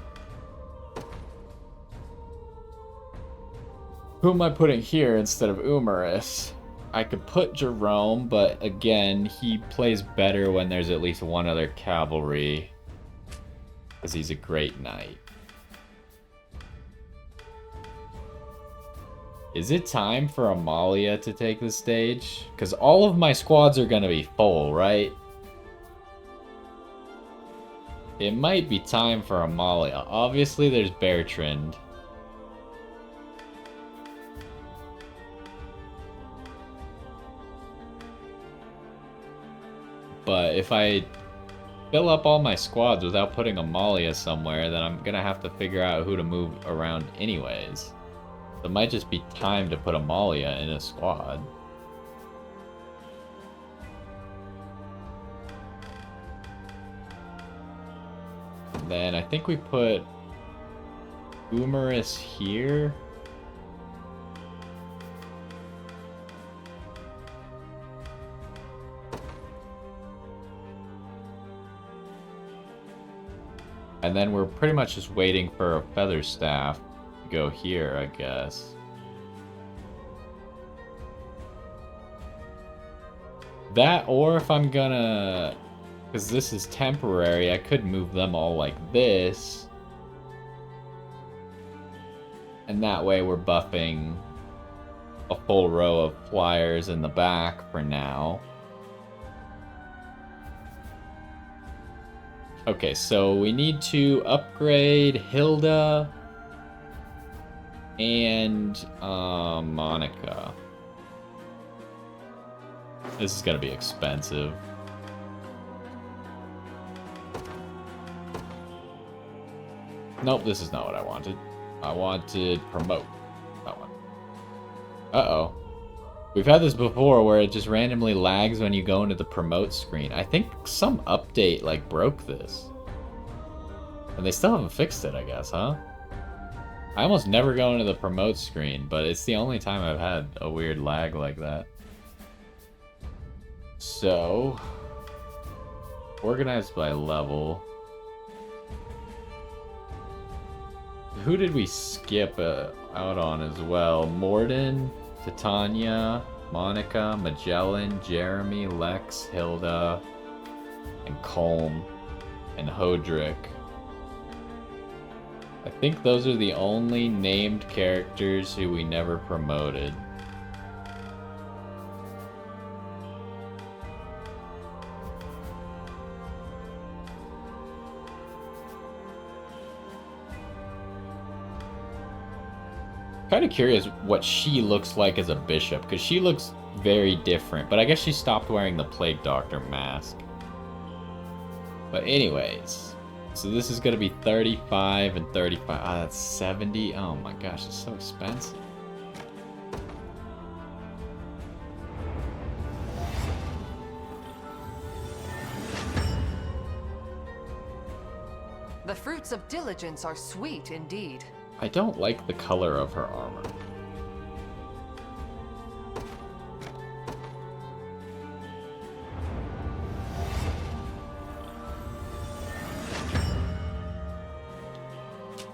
who am I putting here instead of Umaris? I could put Jerome, but again, he plays better when there's at least one other cavalry, because he's a great knight. Is it time for Amalia to take the stage? Because all of my squads are going to be full, right? It might be time for Amalia. Obviously, there's Bertrand. But if I fill up all my squads without putting Amalia somewhere, then I'm going to have to figure out who to move around anyways. So it might just be time to put Amalia in a squad. And then I think we put Umaris here. And then we're pretty much just waiting for a feather staff to go here, I guess. That, or if I'm gonna... because this is temporary, I could move them all like this. And that way we're buffing a full row of flyers in the back for now. Okay, so we need to upgrade Hilda and Monica. This is gonna be expensive. Nope, this is not what I wanted. I wanted promote. That one. Uh-oh. We've had this before where it just randomly lags when you go into the promote screen. I think some update like broke this. And they still haven't fixed it, I guess, huh? I almost never go into the promote screen, but it's the only time I've had a weird lag like that. So, organized by level. Who did we skip out on as well? Morden, Titania, Monica, Magellan, Jeremy, Lex, Hilda, and Colm, and Hodrick. I think those are the only named characters who we never promoted. Kind of curious what she looks like as a bishop, because she looks very different, but I guess she stopped wearing the Plague Doctor mask. But anyways, so this is going to be 35 and 35. Ah, that's 70. Oh my gosh, it's so expensive. The fruits of diligence are sweet indeed. I don't like the color of her armor.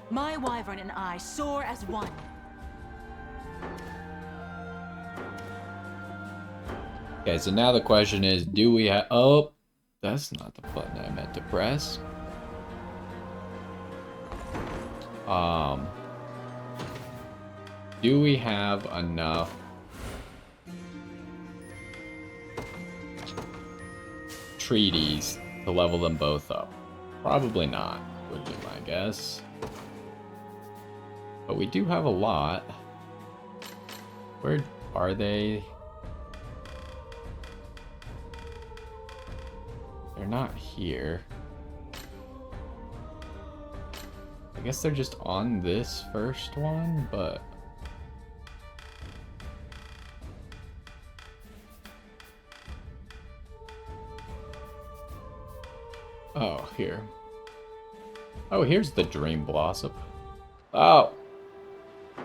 My wyvern and I soar as one. Okay, so now the question is, do we have... Oh, that's not the button I meant to press. Do we have enough treaties to level them both up? Probably not, would be my guess. But we do have a lot. Where are they? They're not here. I guess they're just on this first one, but... Oh, here. Oh, here's the Dream Blossom. Oh!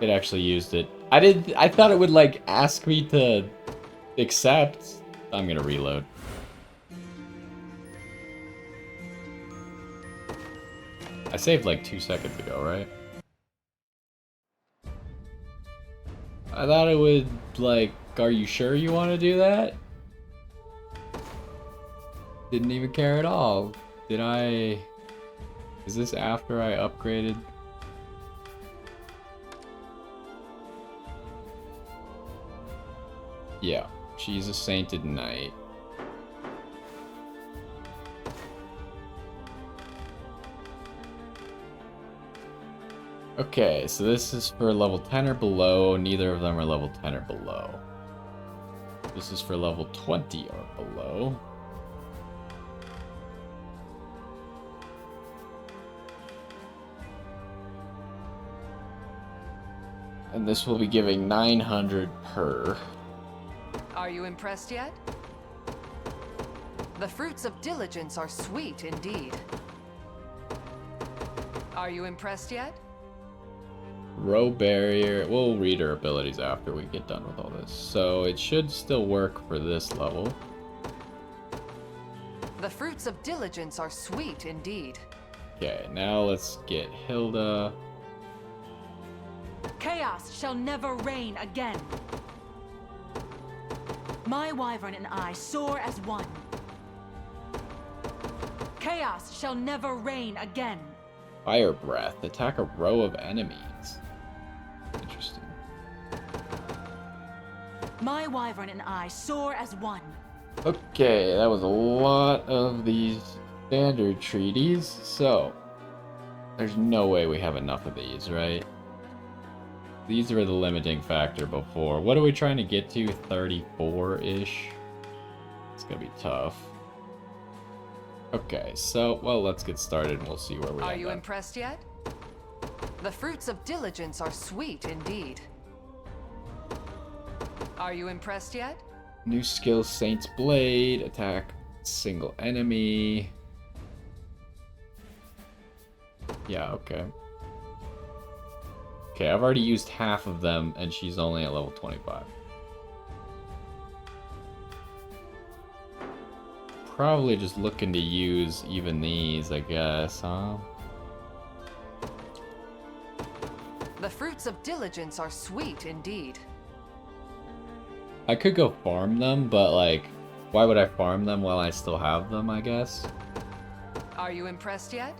It actually used it. I thought it would, like, ask me to accept. I'm gonna reload. I saved like 2 seconds ago, right? I thought it would, like, are you sure you want to do that? Didn't even care at all. Did I... Is this after I upgraded? Yeah, she's a Sainted Knight. Okay, so this is for level 10 or below. Neither of them are level 10 or below. This is for level 20 or below. And this will be giving 900 per. Are you impressed yet? The fruits of diligence are sweet indeed. Are you impressed yet? Row barrier. We'll read her abilities after we get done with all this. So it should still work for this level. The fruits of diligence are sweet indeed. Okay, now let's get Hilda. Chaos shall never reign again. My wyvern and I soar as one. Chaos shall never reign again. Fire breath. Attack a row of enemies. Interesting. My wyvern and I soar as one. Okay, that was a lot of these standard treaties. So, there's no way we have enough of these, right? These were the limiting factor before. What are we trying to get to? 34-ish? It's gonna be tough. Okay, so, well, let's get started and we'll see where we end up. Are you impressed yet? The fruits of diligence are sweet indeed. Are you impressed yet? New skill, Saint's Blade. Attack single enemy. Yeah, okay. Okay, I've already used half of them, and she's only at level 25. Probably just looking to use even these, I guess, huh? The fruits of diligence are sweet indeed. I could go farm them, but, like, why would I farm them while I still have them, I guess? Are you impressed yet?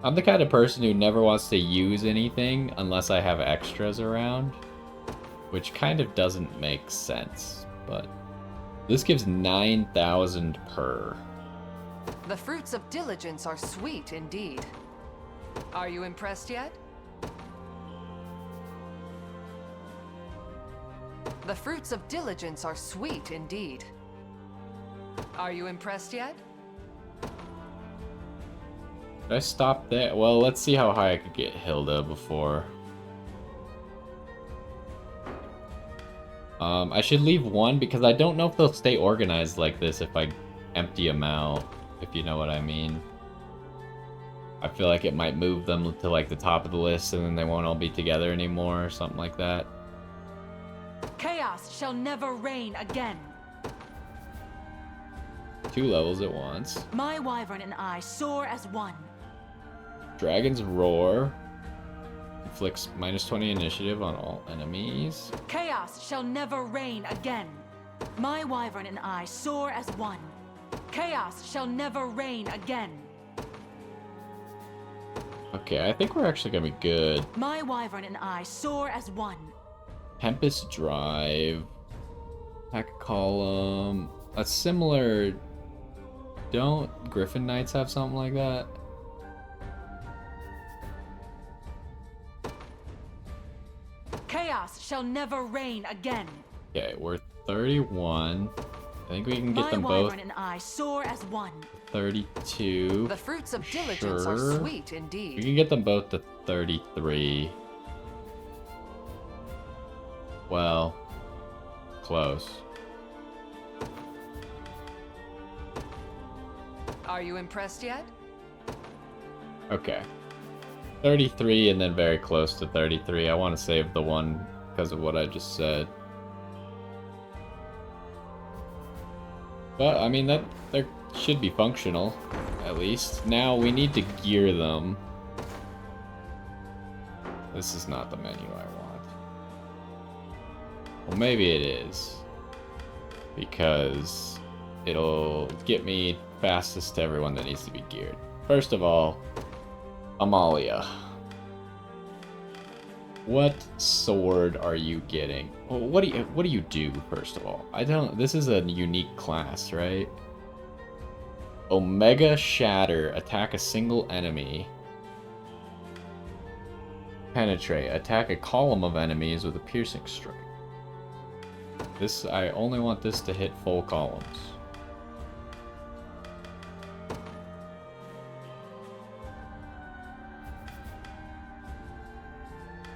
I'm the kind of person who never wants to use anything unless I have extras around, which kind of doesn't make sense, but this gives 9,000 per. The fruits of diligence are sweet indeed. Are you impressed yet? The fruits of diligence are sweet indeed. Are you impressed yet? Did I stop there? Well, let's see how high I could get Hilda before. I should leave one because I don't know if they'll stay organized like this if I empty them out, if you know what I mean. I feel like it might move them to like the top of the list and then they won't all be together anymore or something like that. Chaos shall never reign again. 2 levels at once. My wyvern and I soar as one. Dragon's Roar. Inflicts -20 initiative on all enemies. Chaos shall never reign again. My wyvern and I soar as one. Chaos shall never reign again. Okay, I think we're actually gonna be good. My wyvern and I soar as one. Tempest Drive. Attack column. A similar... Don't Griffin Knights have something like that? Chaos shall never reign again. Okay, we're 31. I think we can get them both. My wyvern and I soar as one. 32. The fruits of diligence are sweet indeed. We can get them both to 33. Well, close. Are you impressed yet? Okay. 33 and then very close to 33. I want to save the one because of what I just said. But, I mean, that should be functional, at least. Now, we need to gear them. This is not the menu I want. Well, maybe it is. Because it'll get me fastest to everyone that needs to be geared. First of all, Amalia. What sword are you getting? Well, what do you do, first of all? This is a unique class, right? Omega Shatter. Attack a single enemy. Penetrate. Attack a column of enemies with a piercing strike. I only want this to hit full columns.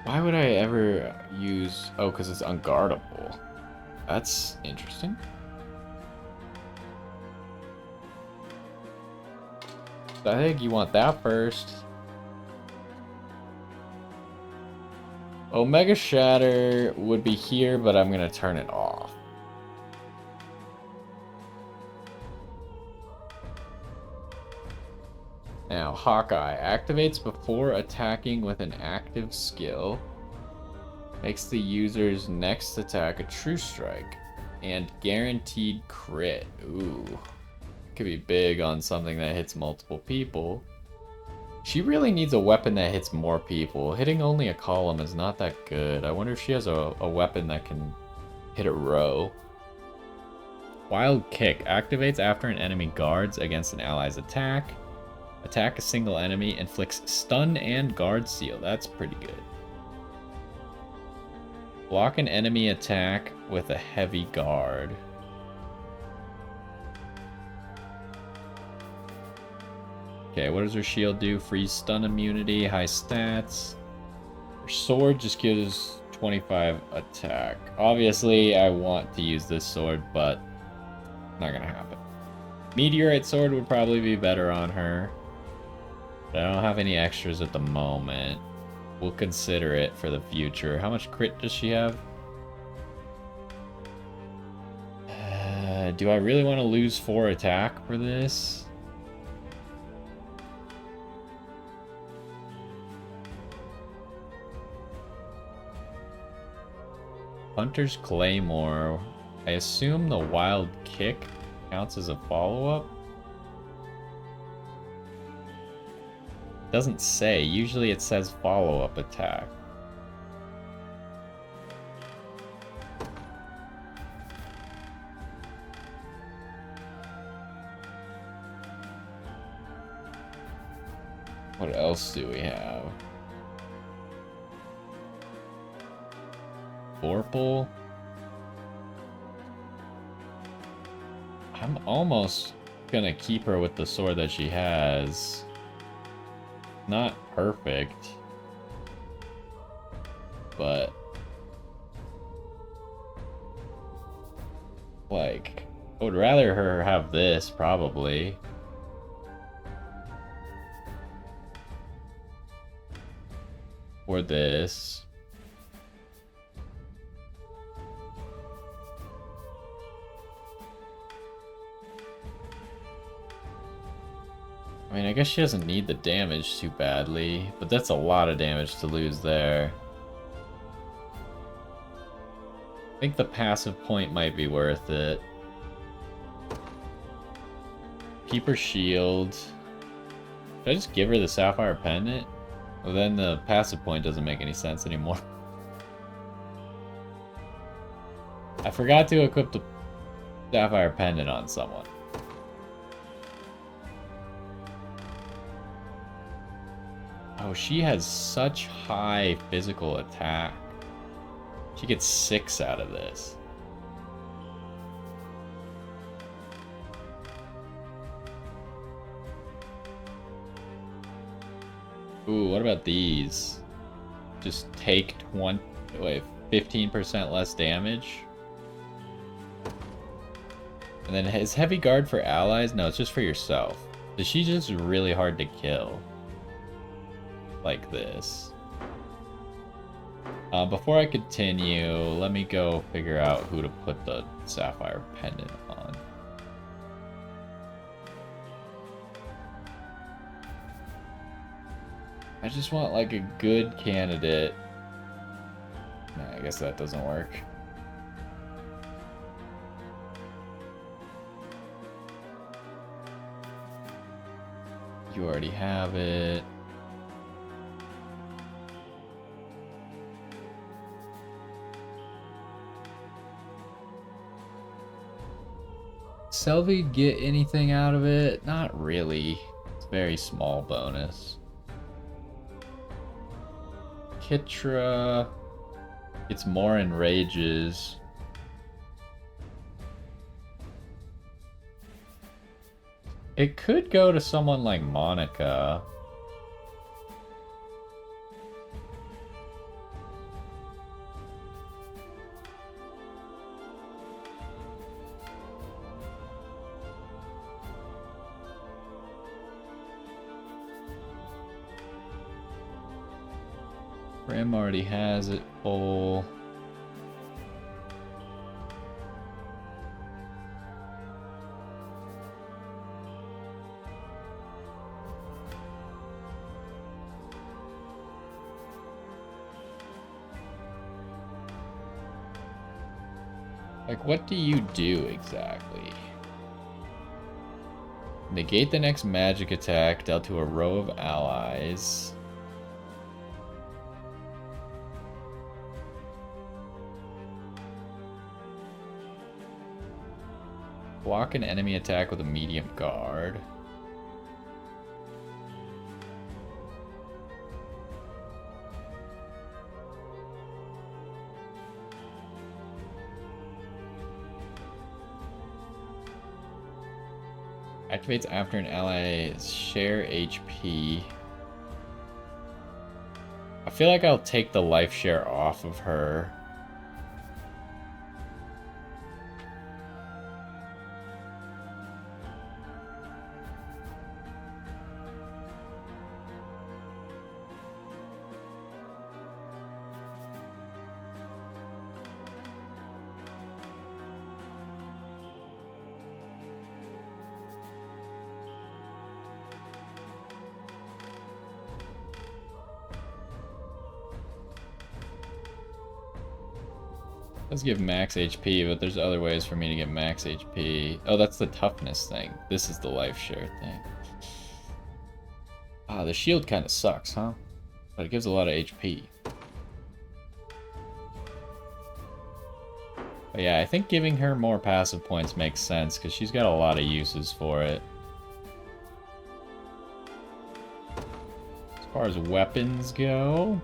Why would I ever use... Oh, because it's unguardable. That's interesting. I think you want that first. Omega Shatter would be here, but I'm going to turn it off. Now, Hawkeye activates before attacking with an active skill. Makes the user's next attack a true strike. And guaranteed crit. Ooh. Could be big on something that hits multiple people. She really needs a weapon that hits more people. Hitting only a column is not that good. I wonder if she has a weapon that can hit a row. Wild Kick activates after an enemy guards against an ally's attack. Attack a single enemy, inflicts stun and guard seal. That's pretty good. Block an enemy attack with a heavy guard. Okay, what does her shield do? Freeze stun immunity, high stats. Her sword just gives 25 attack. Obviously, I want to use this sword, but not gonna happen. Meteorite sword would probably be better on her. But I don't have any extras at the moment. We'll consider it for the future. How much crit does she have? Do I really want to lose 4 attack for this? Hunter's Claymore. I assume the Wild Kick counts as a follow-up? Doesn't say. Usually it says follow-up attack. What else do we have? Vorpal? I'm almost gonna keep her with the sword that she has. Not perfect, but like, I would rather her have this probably. Or this. I mean, I guess she doesn't need the damage too badly, but that's a lot of damage to lose there. I think the passive point might be worth it. Keep her shield. Should I just give her the Sapphire Pendant? Well, then the passive point doesn't make any sense anymore. I forgot to equip the Sapphire Pendant on someone. Oh, she has such high physical attack. She gets 6 out of this. Ooh, what about these? Just take 15% less damage. And then is heavy guard for allies? No, it's just for yourself. So she's just really hard to kill. Like this. Before I continue, let me go figure out who to put the Sapphire Pendant on. I just want like a good candidate. Nah, I guess that doesn't work. You already have it. Selvi get anything out of it? Not really. It's a very small bonus. Kitra gets more enrages. It could go to someone like Monica. Rim already has it full. Like, what do you do exactly? Negate the next magic attack dealt to a row of allies. Block an enemy attack with a medium guard. Activates after an ally share HP. I feel like I'll take the life share off of her. Let's give max HP, but there's other ways for me to get max HP. Oh, that's the toughness thing. This is the life share thing. Ah, the shield kind of sucks, huh? But it gives a lot of HP. But yeah, I think giving her more passive points makes sense, because she's got a lot of uses for it. As far as weapons go...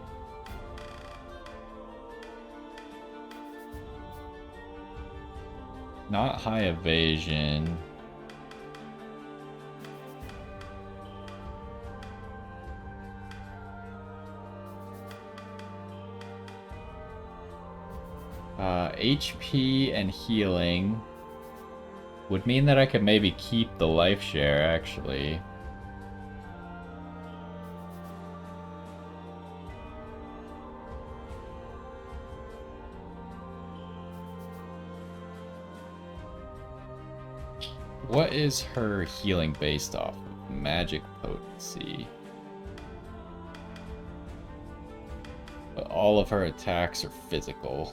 not high evasion. HP and healing would mean that I could maybe keep the life share, actually. What is her healing based off of? Magic potency. But all of her attacks are physical.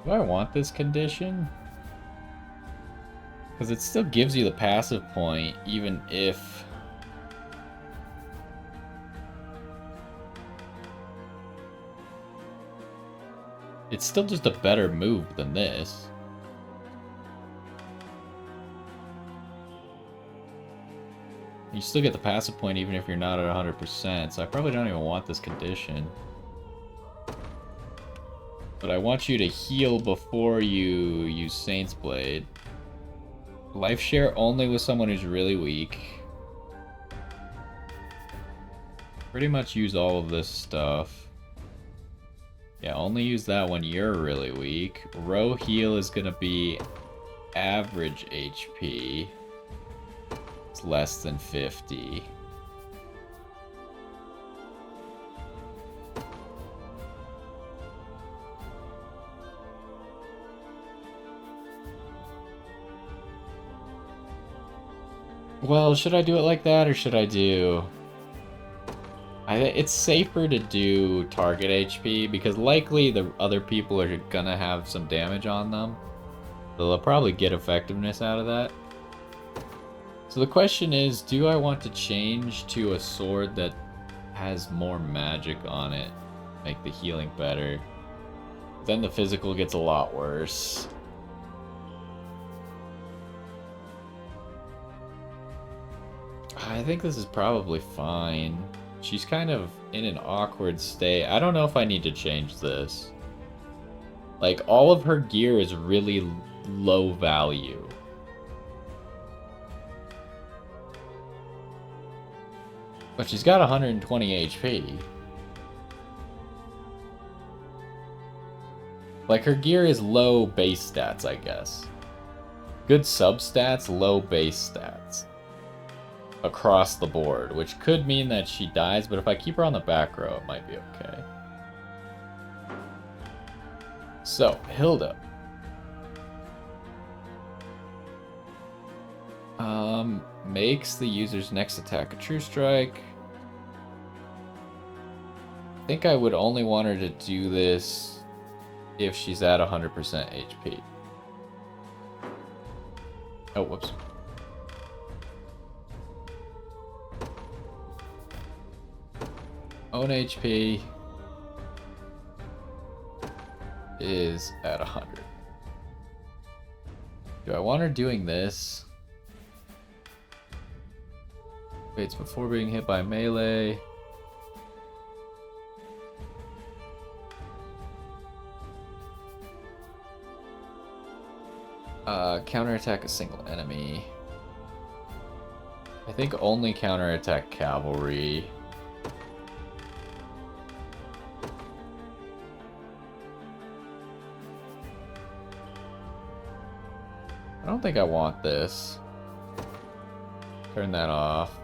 Do I want this condition? Because it still gives you the passive point, even if... it's still just a better move than this. You still get the passive point even if you're not at 100%, so I probably don't even want this condition. But I want you to heal before you use Saint's Blade. Life share only with someone who's really weak. Pretty much use all of this stuff. Yeah, only use that when you're really weak. Row heal is gonna be average HP. It's less than 50. Well, should I do it like that, or should I do... it's safer to do target HP, because likely the other people are gonna have some damage on them. So they'll probably get effectiveness out of that. So the question is, do I want to change to a sword that has more magic on it? Make the healing better. Then the physical gets a lot worse. I think this is probably fine. She's kind of in an awkward state. I don't know if I need to change this. Like, all of her gear is really low value. But she's got 120 HP. Like, her gear is low base stats, I guess. Good sub stats, low base stats. Across the board, which could mean that she dies, but if I keep her on the back row, it might be okay. So, Hilda. Makes the user's next attack a true strike. I think I would only want her to do this if she's at 100% HP. Oh, whoops. Own HP is at 100. Do I want her doing this? Waits before being hit by melee. Counterattack a single enemy. I think only counterattack cavalry. I don't think I want this. Turn that off.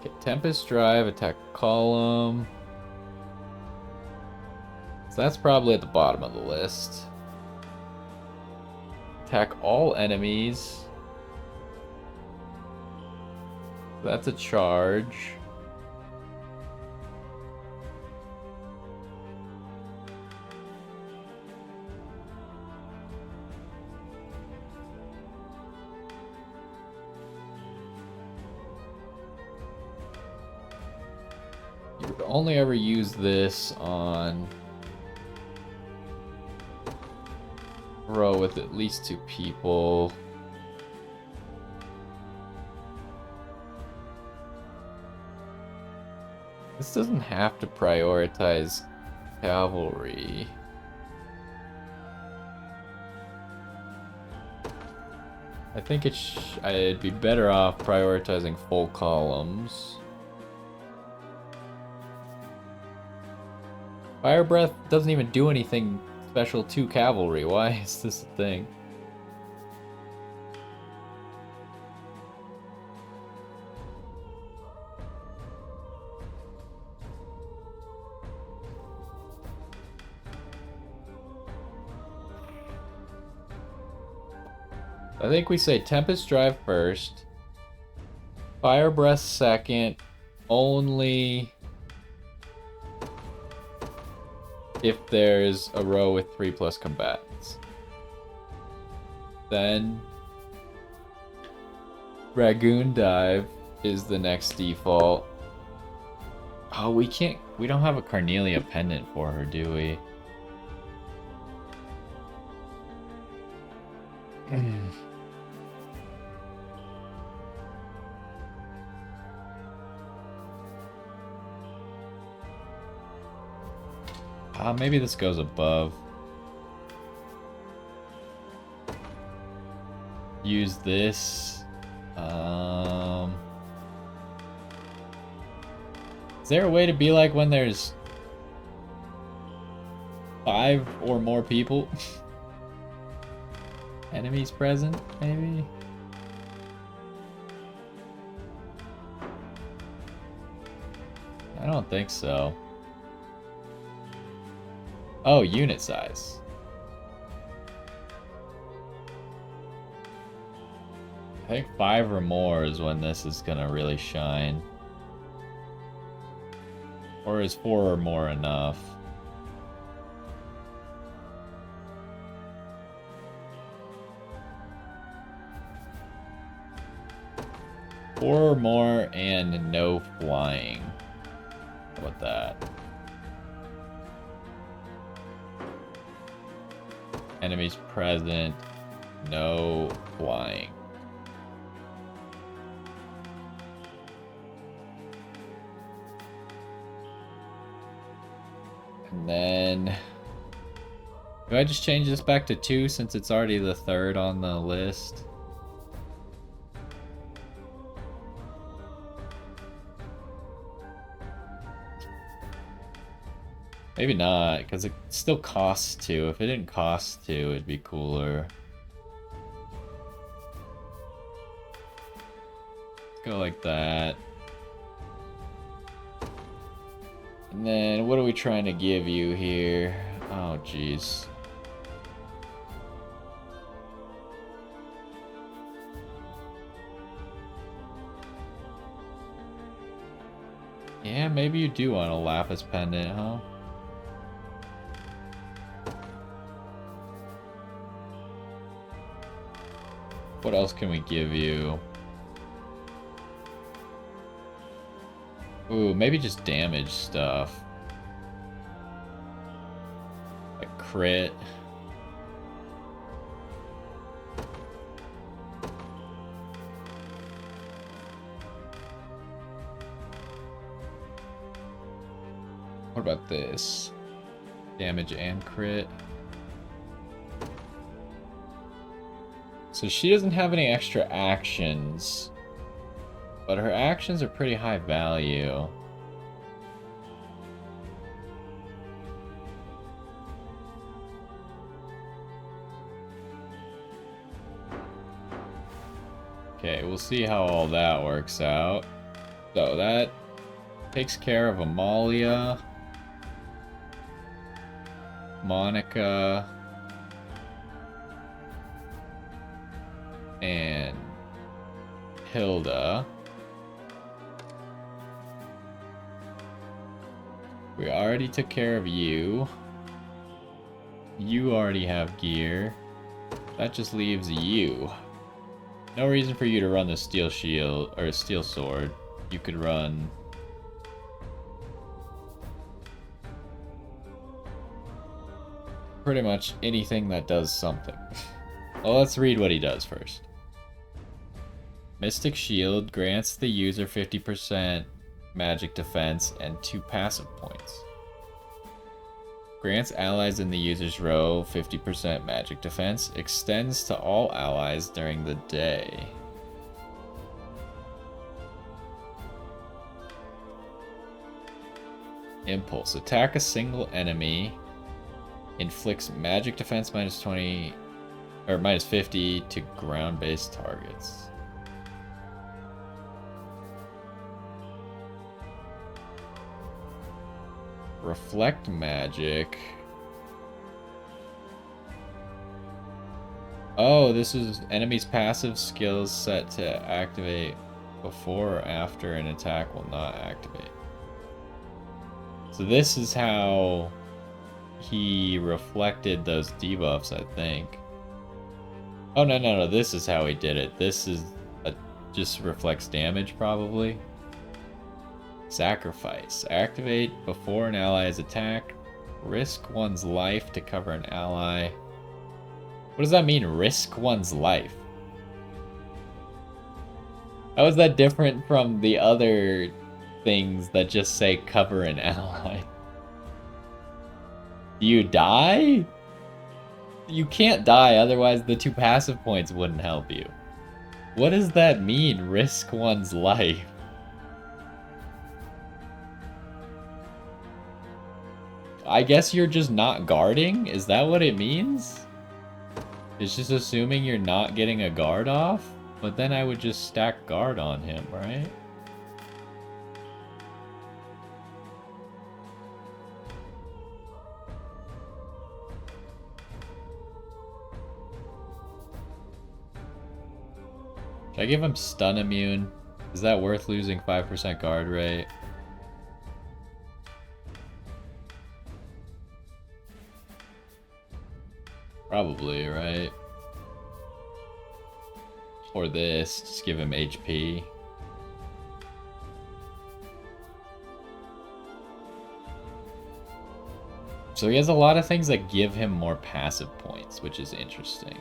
Get Tempest Drive, attack column. So that's probably at the bottom of the list. Attack all enemies. That's a charge. You would only ever use this on row with at least 2 people. This doesn't have to prioritize cavalry. I think I'd be better off prioritizing full columns. Fire Breath doesn't even do anything special to cavalry. Why is this a thing? I think we say Tempest Drive first, Fire Breath second, only if there's a row with 3+ combatants. Then Dragoon Dive is the next default. Oh, we don't have a Carnelia pendant for her, do we? Maybe this goes above. Use this. Is there a way to be like when there's 5 or more people? Enemies present, maybe? I don't think so. Oh, unit size. I think 5 or more is when this is gonna really shine. Or is 4 or more enough? Four or more and no flying. How about that? Enemies present, no flying. And then, do I just change this back to 2 since it's already the 3rd on the list? Maybe not, because it still costs 2. If it didn't cost 2, it'd be cooler. Let's go like that. And then, what are we trying to give you here? Oh, jeez. Yeah, maybe you do want a lapis pendant, huh? What else can we give you? Ooh, maybe just damage stuff. Like crit. about this? Damage and crit. So she doesn't have any extra actions, but her actions are pretty high value. Okay, we'll see how all that works out. So that takes care of Amalia, Monica, and Hilda. We already took care of you. You already have gear. That just leaves you. No reason for you to run the steel shield or steel sword. You could run pretty much anything that does something. Well, let's read what he does first. Mystic Shield grants the user 50% magic defense and 2 passive points. Grants allies in the user's row 50% magic defense. Extends to all allies during the day. Impulse. Attack a single enemy. Inflicts magic defense minus 20 or minus 50 to ground-based targets. Reflect magic. Oh, this is enemy's passive skills set to activate before or after an attack will not activate. So this is how he reflected those debuffs, I think. Oh, no, this is how he did it. This is just reflects damage, probably. Sacrifice. Activate before an ally is attacked. Risk one's life to cover an ally. What does that mean, risk one's life? How is that different from the other things that just say cover an ally? Do you die? You can't die, otherwise the 2 passive points wouldn't help you. What does that mean, risk one's life? I guess you're just not guarding? Is that what it means? It's just assuming you're not getting a guard off? But then I would just stack guard on him, right? Should I give him stun immune? Is that worth losing 5% guard rate? Probably, right? Or this, just give him HP. So he has a lot of things that give him more passive points, which is interesting.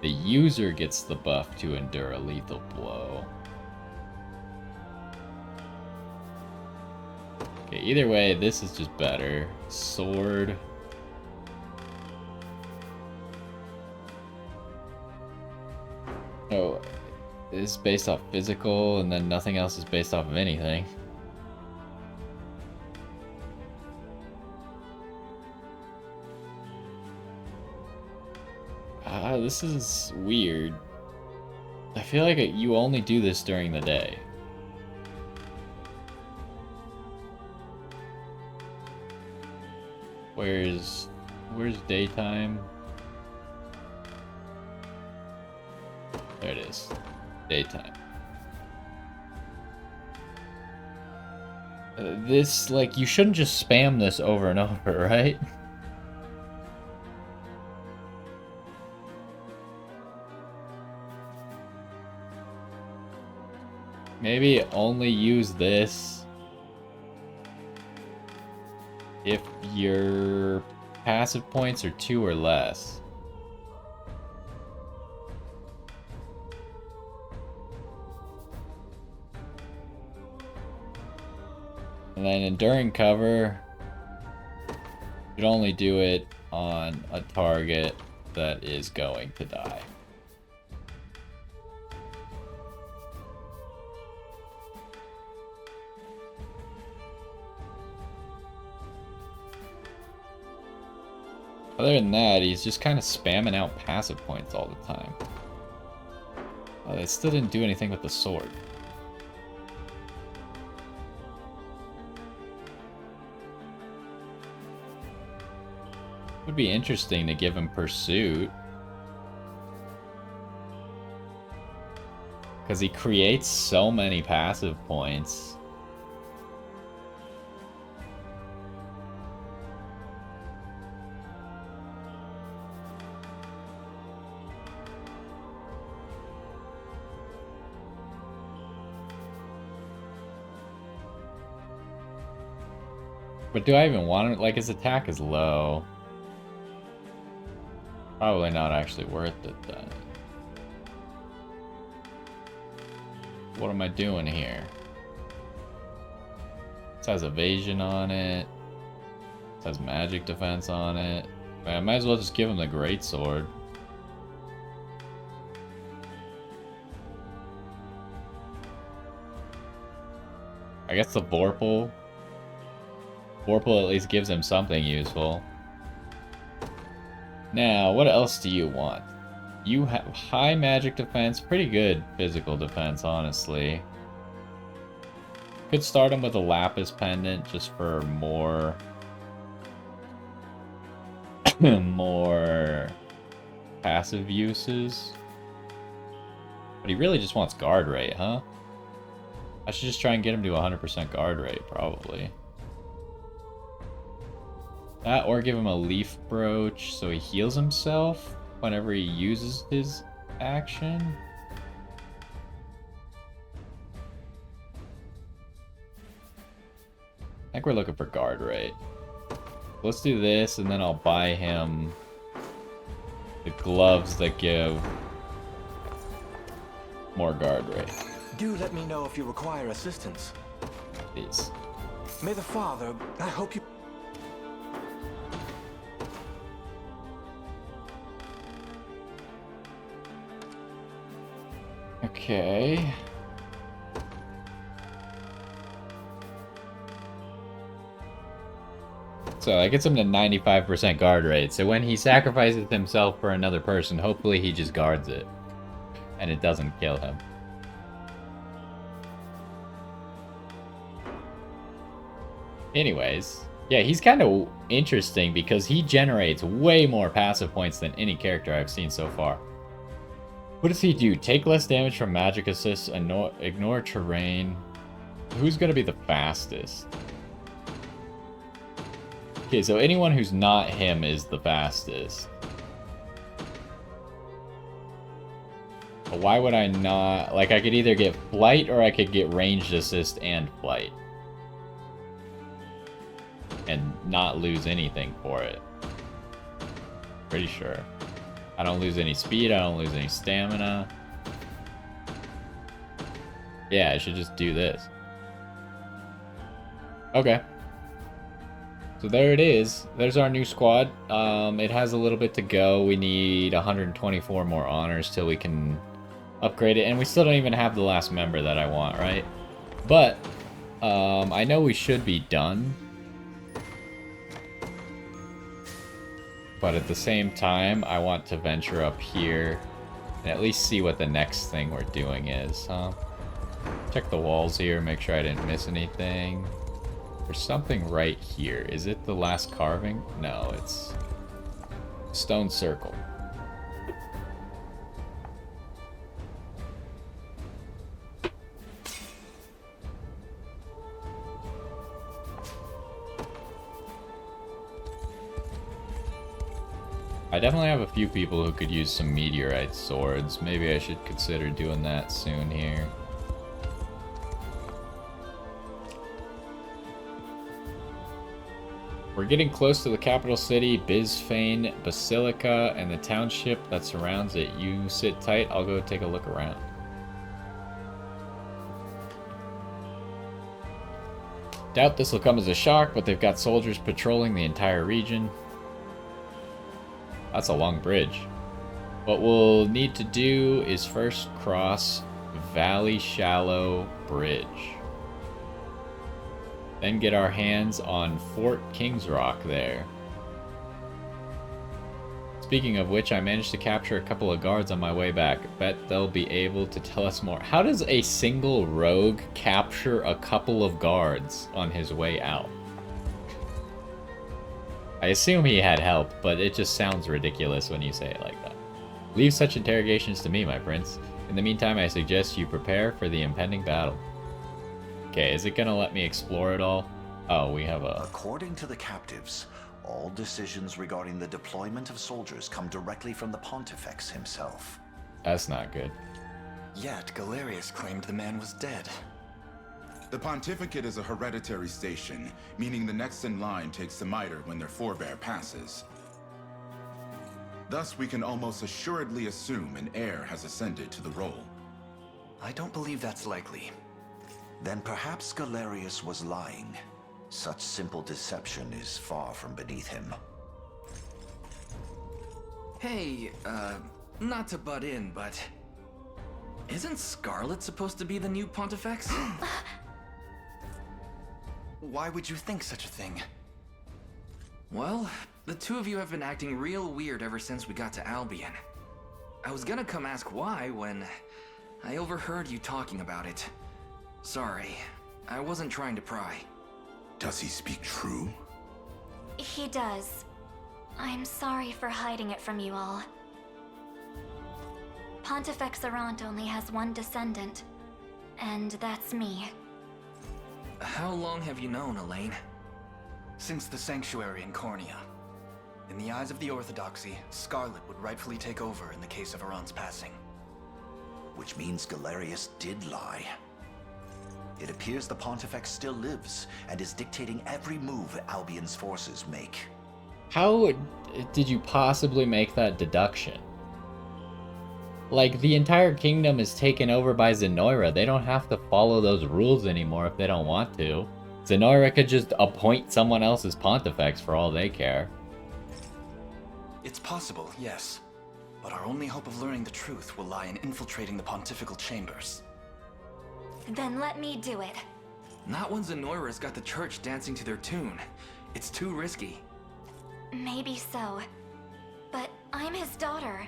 The user gets the buff to endure a lethal blow. Okay, either way, this is just better. Sword. Oh, this is based off physical, and then nothing else is based off of anything. This is weird. I feel like you only do this during the day. Where's daytime? There it is. Daytime. This, like, you shouldn't just spam this over and over, right? Maybe only use this if your passive points are 2 or less. And then enduring cover, you should only do it on a target that is going to die. Other than that, he's just kind of spamming out passive points all the time. Oh, they still didn't do anything with the sword. Would be interesting to give him pursuit. Because he creates so many passive points. But do I even want it? Like, his attack is low. Probably not actually worth it then. What am I doing here? This has evasion on it. This has magic defense on it. I might as well just give him the greatsword. I guess the Vorpal. Vorpal at least gives him something useful. Now, what else do you want? You have high magic defense, pretty good physical defense, honestly. Could start him with a Lapis pendant just for more... more passive uses. But he really just wants guard rate, huh? I should just try and get him to 100% guard rate, probably. That, or give him a leaf brooch so he heals himself whenever he uses his action. I think we're looking for guard rate. Let's do this, and then I'll buy him the gloves that give more guard rate. Do let me know if you require assistance. Please. May the Father, I hope you... Okay. So that gets him to 95% guard rate. So when he sacrifices himself for another person, hopefully he just guards it. And it doesn't kill him. Anyways, yeah, he's kind of interesting because he generates way more passive points than any character I've seen so far. What does he do? Take less damage from magic assists, ignore terrain. Who's going to be the fastest? Okay, so anyone who's not him is the fastest. But why would I not... Like, I could either get flight or I could get ranged assist and flight. And not lose anything for it. Pretty sure. I don't lose any speed, I don't lose any stamina. Yeah, I should just do this. Okay. So there it is. There's our new squad. It has a little bit to go. We need 124 more honors till we can upgrade it. And we still don't even have the last member that I want, right? But I know we should be done. But at the same time, I want to venture up here and at least see what the next thing we're doing is, huh? Check the walls here, make sure I didn't miss anything. There's something right here. Is it the last carving? No, it's stone circle. I definitely have a few people who could use some meteorite swords. Maybe I should consider doing that soon here. We're getting close to the capital city, Bisfane Basilica, and the township that surrounds it. You sit tight, I'll go take a look around. Doubt this will come as a shock, but they've got soldiers patrolling the entire region. That's a long bridge. What we'll need to do is first cross Valley Shallow Bridge. Then get our hands on Fort Kings Rock there. Speaking of which, I managed to capture a couple of guards on my way back. Bet they'll be able to tell us more. How does a single rogue capture a couple of guards on his way out? I assume he had help, but it just sounds ridiculous when you say it like that. Leave such interrogations to me, my prince. In the meantime, I suggest you prepare for the impending battle. Okay, is it gonna let me explore it all? Oh, we have a... According to the captives, all decisions regarding the deployment of soldiers come directly from the Pontifex himself. That's not good. Yet, Galerius claimed the man was dead. The Pontificate is a hereditary station, meaning the next in line takes the mitre when their forebear passes. Thus, we can almost assuredly assume an heir has ascended to the role. I don't believe that's likely. Then perhaps Galerius was lying. Such simple deception is far from beneath him. Hey, not to butt in, but... Isn't Scarlet supposed to be the new Pontifex? Why would you think such a thing? Well, the two of you have been acting real weird ever since we got to Albion. I was gonna come ask why when I overheard you talking about it. Sorry, I wasn't trying to pry. Does he speak true? He does. I'm sorry for hiding it from you all. Pontifex Errant only has one descendant, and that's me. How long have you known, Elaine? Since the Sanctuary in Cornea. In the eyes of the Orthodoxy, Scarlet would rightfully take over in the case of Errant's passing. Which means Galerius did lie. It appears the Pontifex still lives, and is dictating every move Albion's forces make. How did you possibly make that deduction? Like, the entire kingdom is taken over by Zenoira. They don't have to follow those rules anymore if they don't want to. Zenoira could just appoint someone else's Pontifex for all they care. It's possible, yes. But our only hope of learning the truth will lie in infiltrating the pontifical chambers. Then let me do it. Not when Zenoira's got the church dancing to their tune. It's too risky. Maybe so. But I'm his daughter.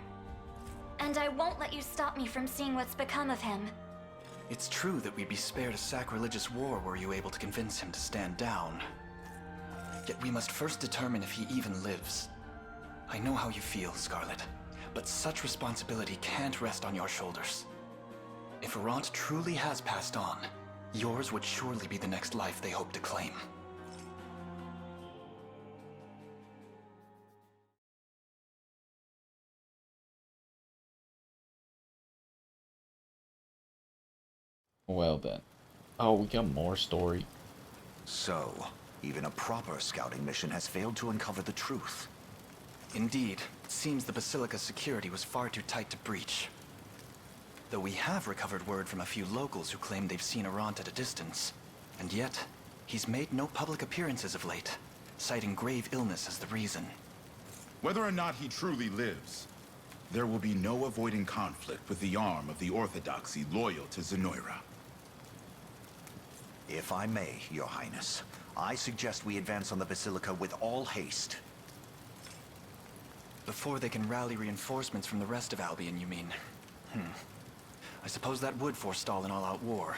And I won't let you stop me from seeing what's become of him. It's true that we'd be spared a sacrilegious war were you able to convince him to stand down. Yet we must first determine if he even lives. I know how you feel, Scarlet, but such responsibility can't rest on your shoulders. If Errant truly has passed on, yours would surely be the next life they hope to claim. Well then. Oh, we got more story. So, even a proper scouting mission has failed to uncover the truth. Indeed, it seems the Basilica's security was far too tight to breach. Though we have recovered word from a few locals who claim they've seen Errant at a distance. And yet, he's made no public appearances of late, citing grave illness as the reason. Whether or not he truly lives, there will be no avoiding conflict with the arm of the Orthodoxy loyal to Zenoira. If I may, Your Highness, I suggest we advance on the Basilica with all haste. Before they can rally reinforcements from the rest of Albion, you mean? I suppose that would forestall an all-out war.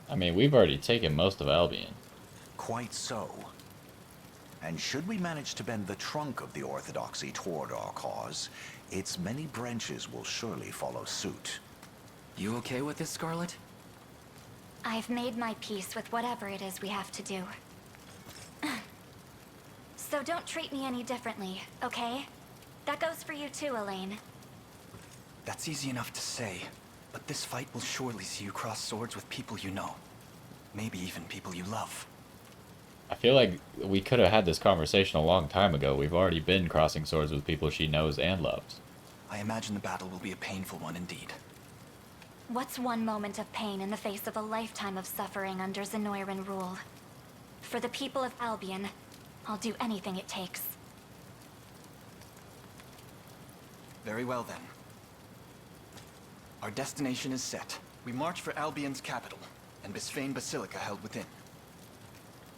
I mean, we've already taken most of Albion. Quite so. And should we manage to bend the trunk of the Orthodoxy toward our cause, its many branches will surely follow suit. You okay with this, Scarlet? I've made my peace with whatever it is we have to do. So don't treat me any differently, okay? That goes for you too, Elaine. That's easy enough to say, but this fight will surely see you cross swords with people you know. Maybe even people you love. I feel like we could have had this conversation a long time ago. We've already been crossing swords with people she knows and loves. I imagine the battle will be a painful one indeed. What's one moment of pain in the face of a lifetime of suffering under Zenoiran rule? For the people of Albion, I'll do anything it takes. Very well then. Our destination is set. We march for Albion's capital, and Bisphane Basilica held within.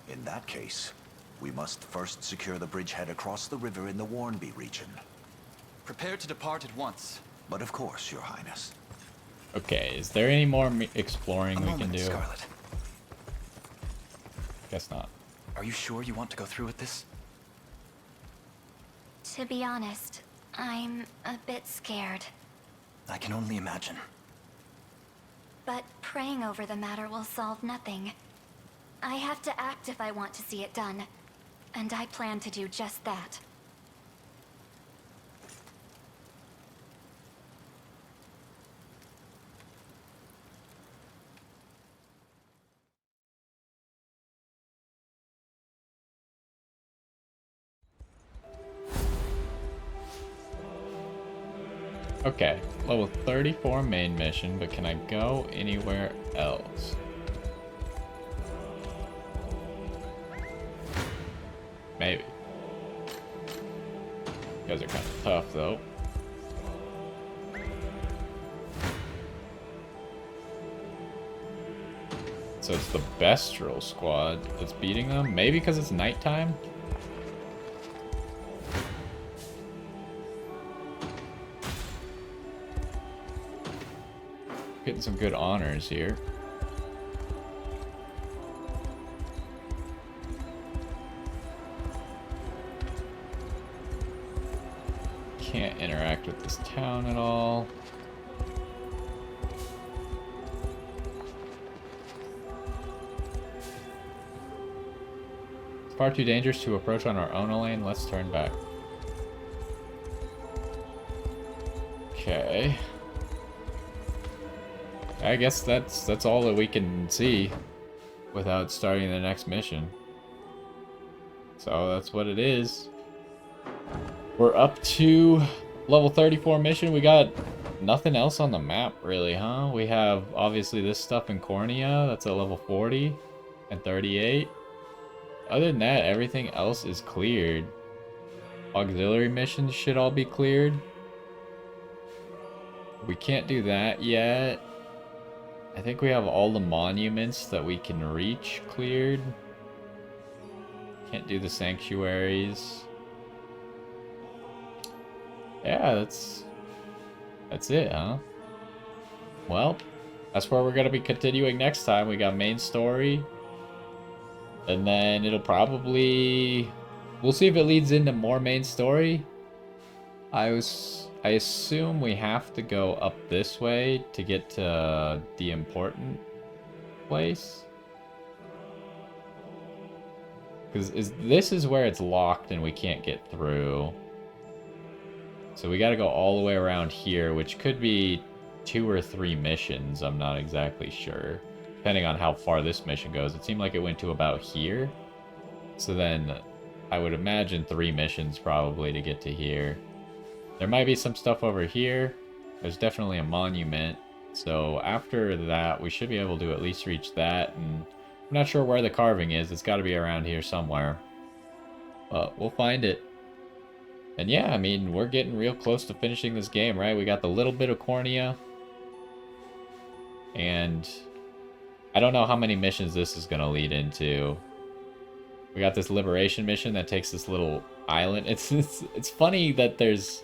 In that case, we must first secure the bridgehead across the river in the Warnby region. Prepare to depart at once. But of course, Your Highness. Okay, is there any more exploring we can do? Scarlet. Guess not. Are you sure you want to go through with this? To be honest, I'm a bit scared. I can only imagine. But praying over the matter will solve nothing. I have to act if I want to see it done. And I plan to do just that. Okay, level 34 main mission, but can I go anywhere else? Maybe. You guys are kind of tough, though. So it's the Bestial squad that's beating them? Maybe because it's nighttime? Getting some good honors here. Can't interact with this town at all. It's far too dangerous to approach on our own lane. Let's turn back. Okay. I guess that's all that we can see without starting the next mission. So that's what it is. We're up to level 34 mission. We got nothing else on the map really, huh? We have obviously this stuff in Cornea. That's at level 40 and 38. Other than that, everything else is cleared. Auxiliary missions should all be cleared. We can't do that yet. I think we have all the monuments that we can reach cleared. Can't do the sanctuaries. Yeah, that's it, huh? Well, that's where we're gonna be continuing next time. We got main story. And then it'll probably... We'll see if it leads into more main story. I assume we have to go up this way to get to the important place. Because this is where it's locked and we can't get through. So we gotta go all the way around here, which could be 2 or 3 missions. I'm not exactly sure. Depending on how far this mission goes. It seemed like it went to about here. So then I would imagine 3 missions probably to get to here. There might be some stuff over here. There's definitely a monument. So after that, we should be able to at least reach that. And I'm not sure where the carving is. It's got to be around here somewhere. But we'll find it. And yeah, I mean, we're getting real close to finishing this game, right? We got the little bit of Cornea. And I don't know how many missions this is going to lead into. We got this Liberation mission that takes this little island. It's funny that there's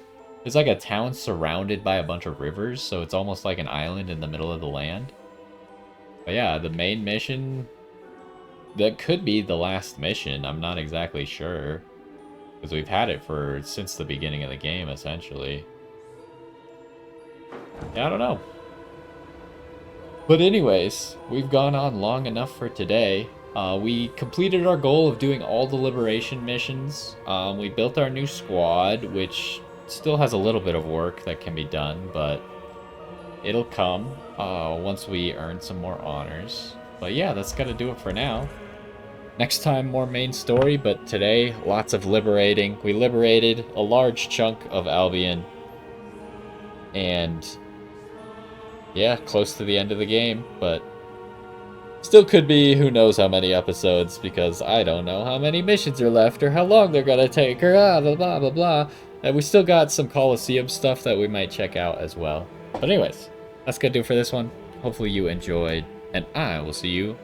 like a town surrounded by a bunch of rivers, so it's almost like an island in the middle of the land. But yeah, the main mission, that could be the last mission. I'm not exactly sure. Because we've had it since the beginning of the game, essentially. Yeah, I don't know. But anyways, we've gone on long enough for today. We completed our goal of doing all the Liberation missions. We built our new squad, which still has a little bit of work that can be done, but it'll come once we earn some more honors. But yeah, that's gonna do it for now. Next time, more main story, but today, lots of liberating. We liberated a large chunk of Albion. And yeah, close to the end of the game, but still could be who knows how many episodes, because I don't know how many missions are left or how long they're gonna take or blah blah blah blah. And we still got some Coliseum stuff that we might check out as well. But anyways, that's gonna do it for this one. Hopefully you enjoyed, and I will see you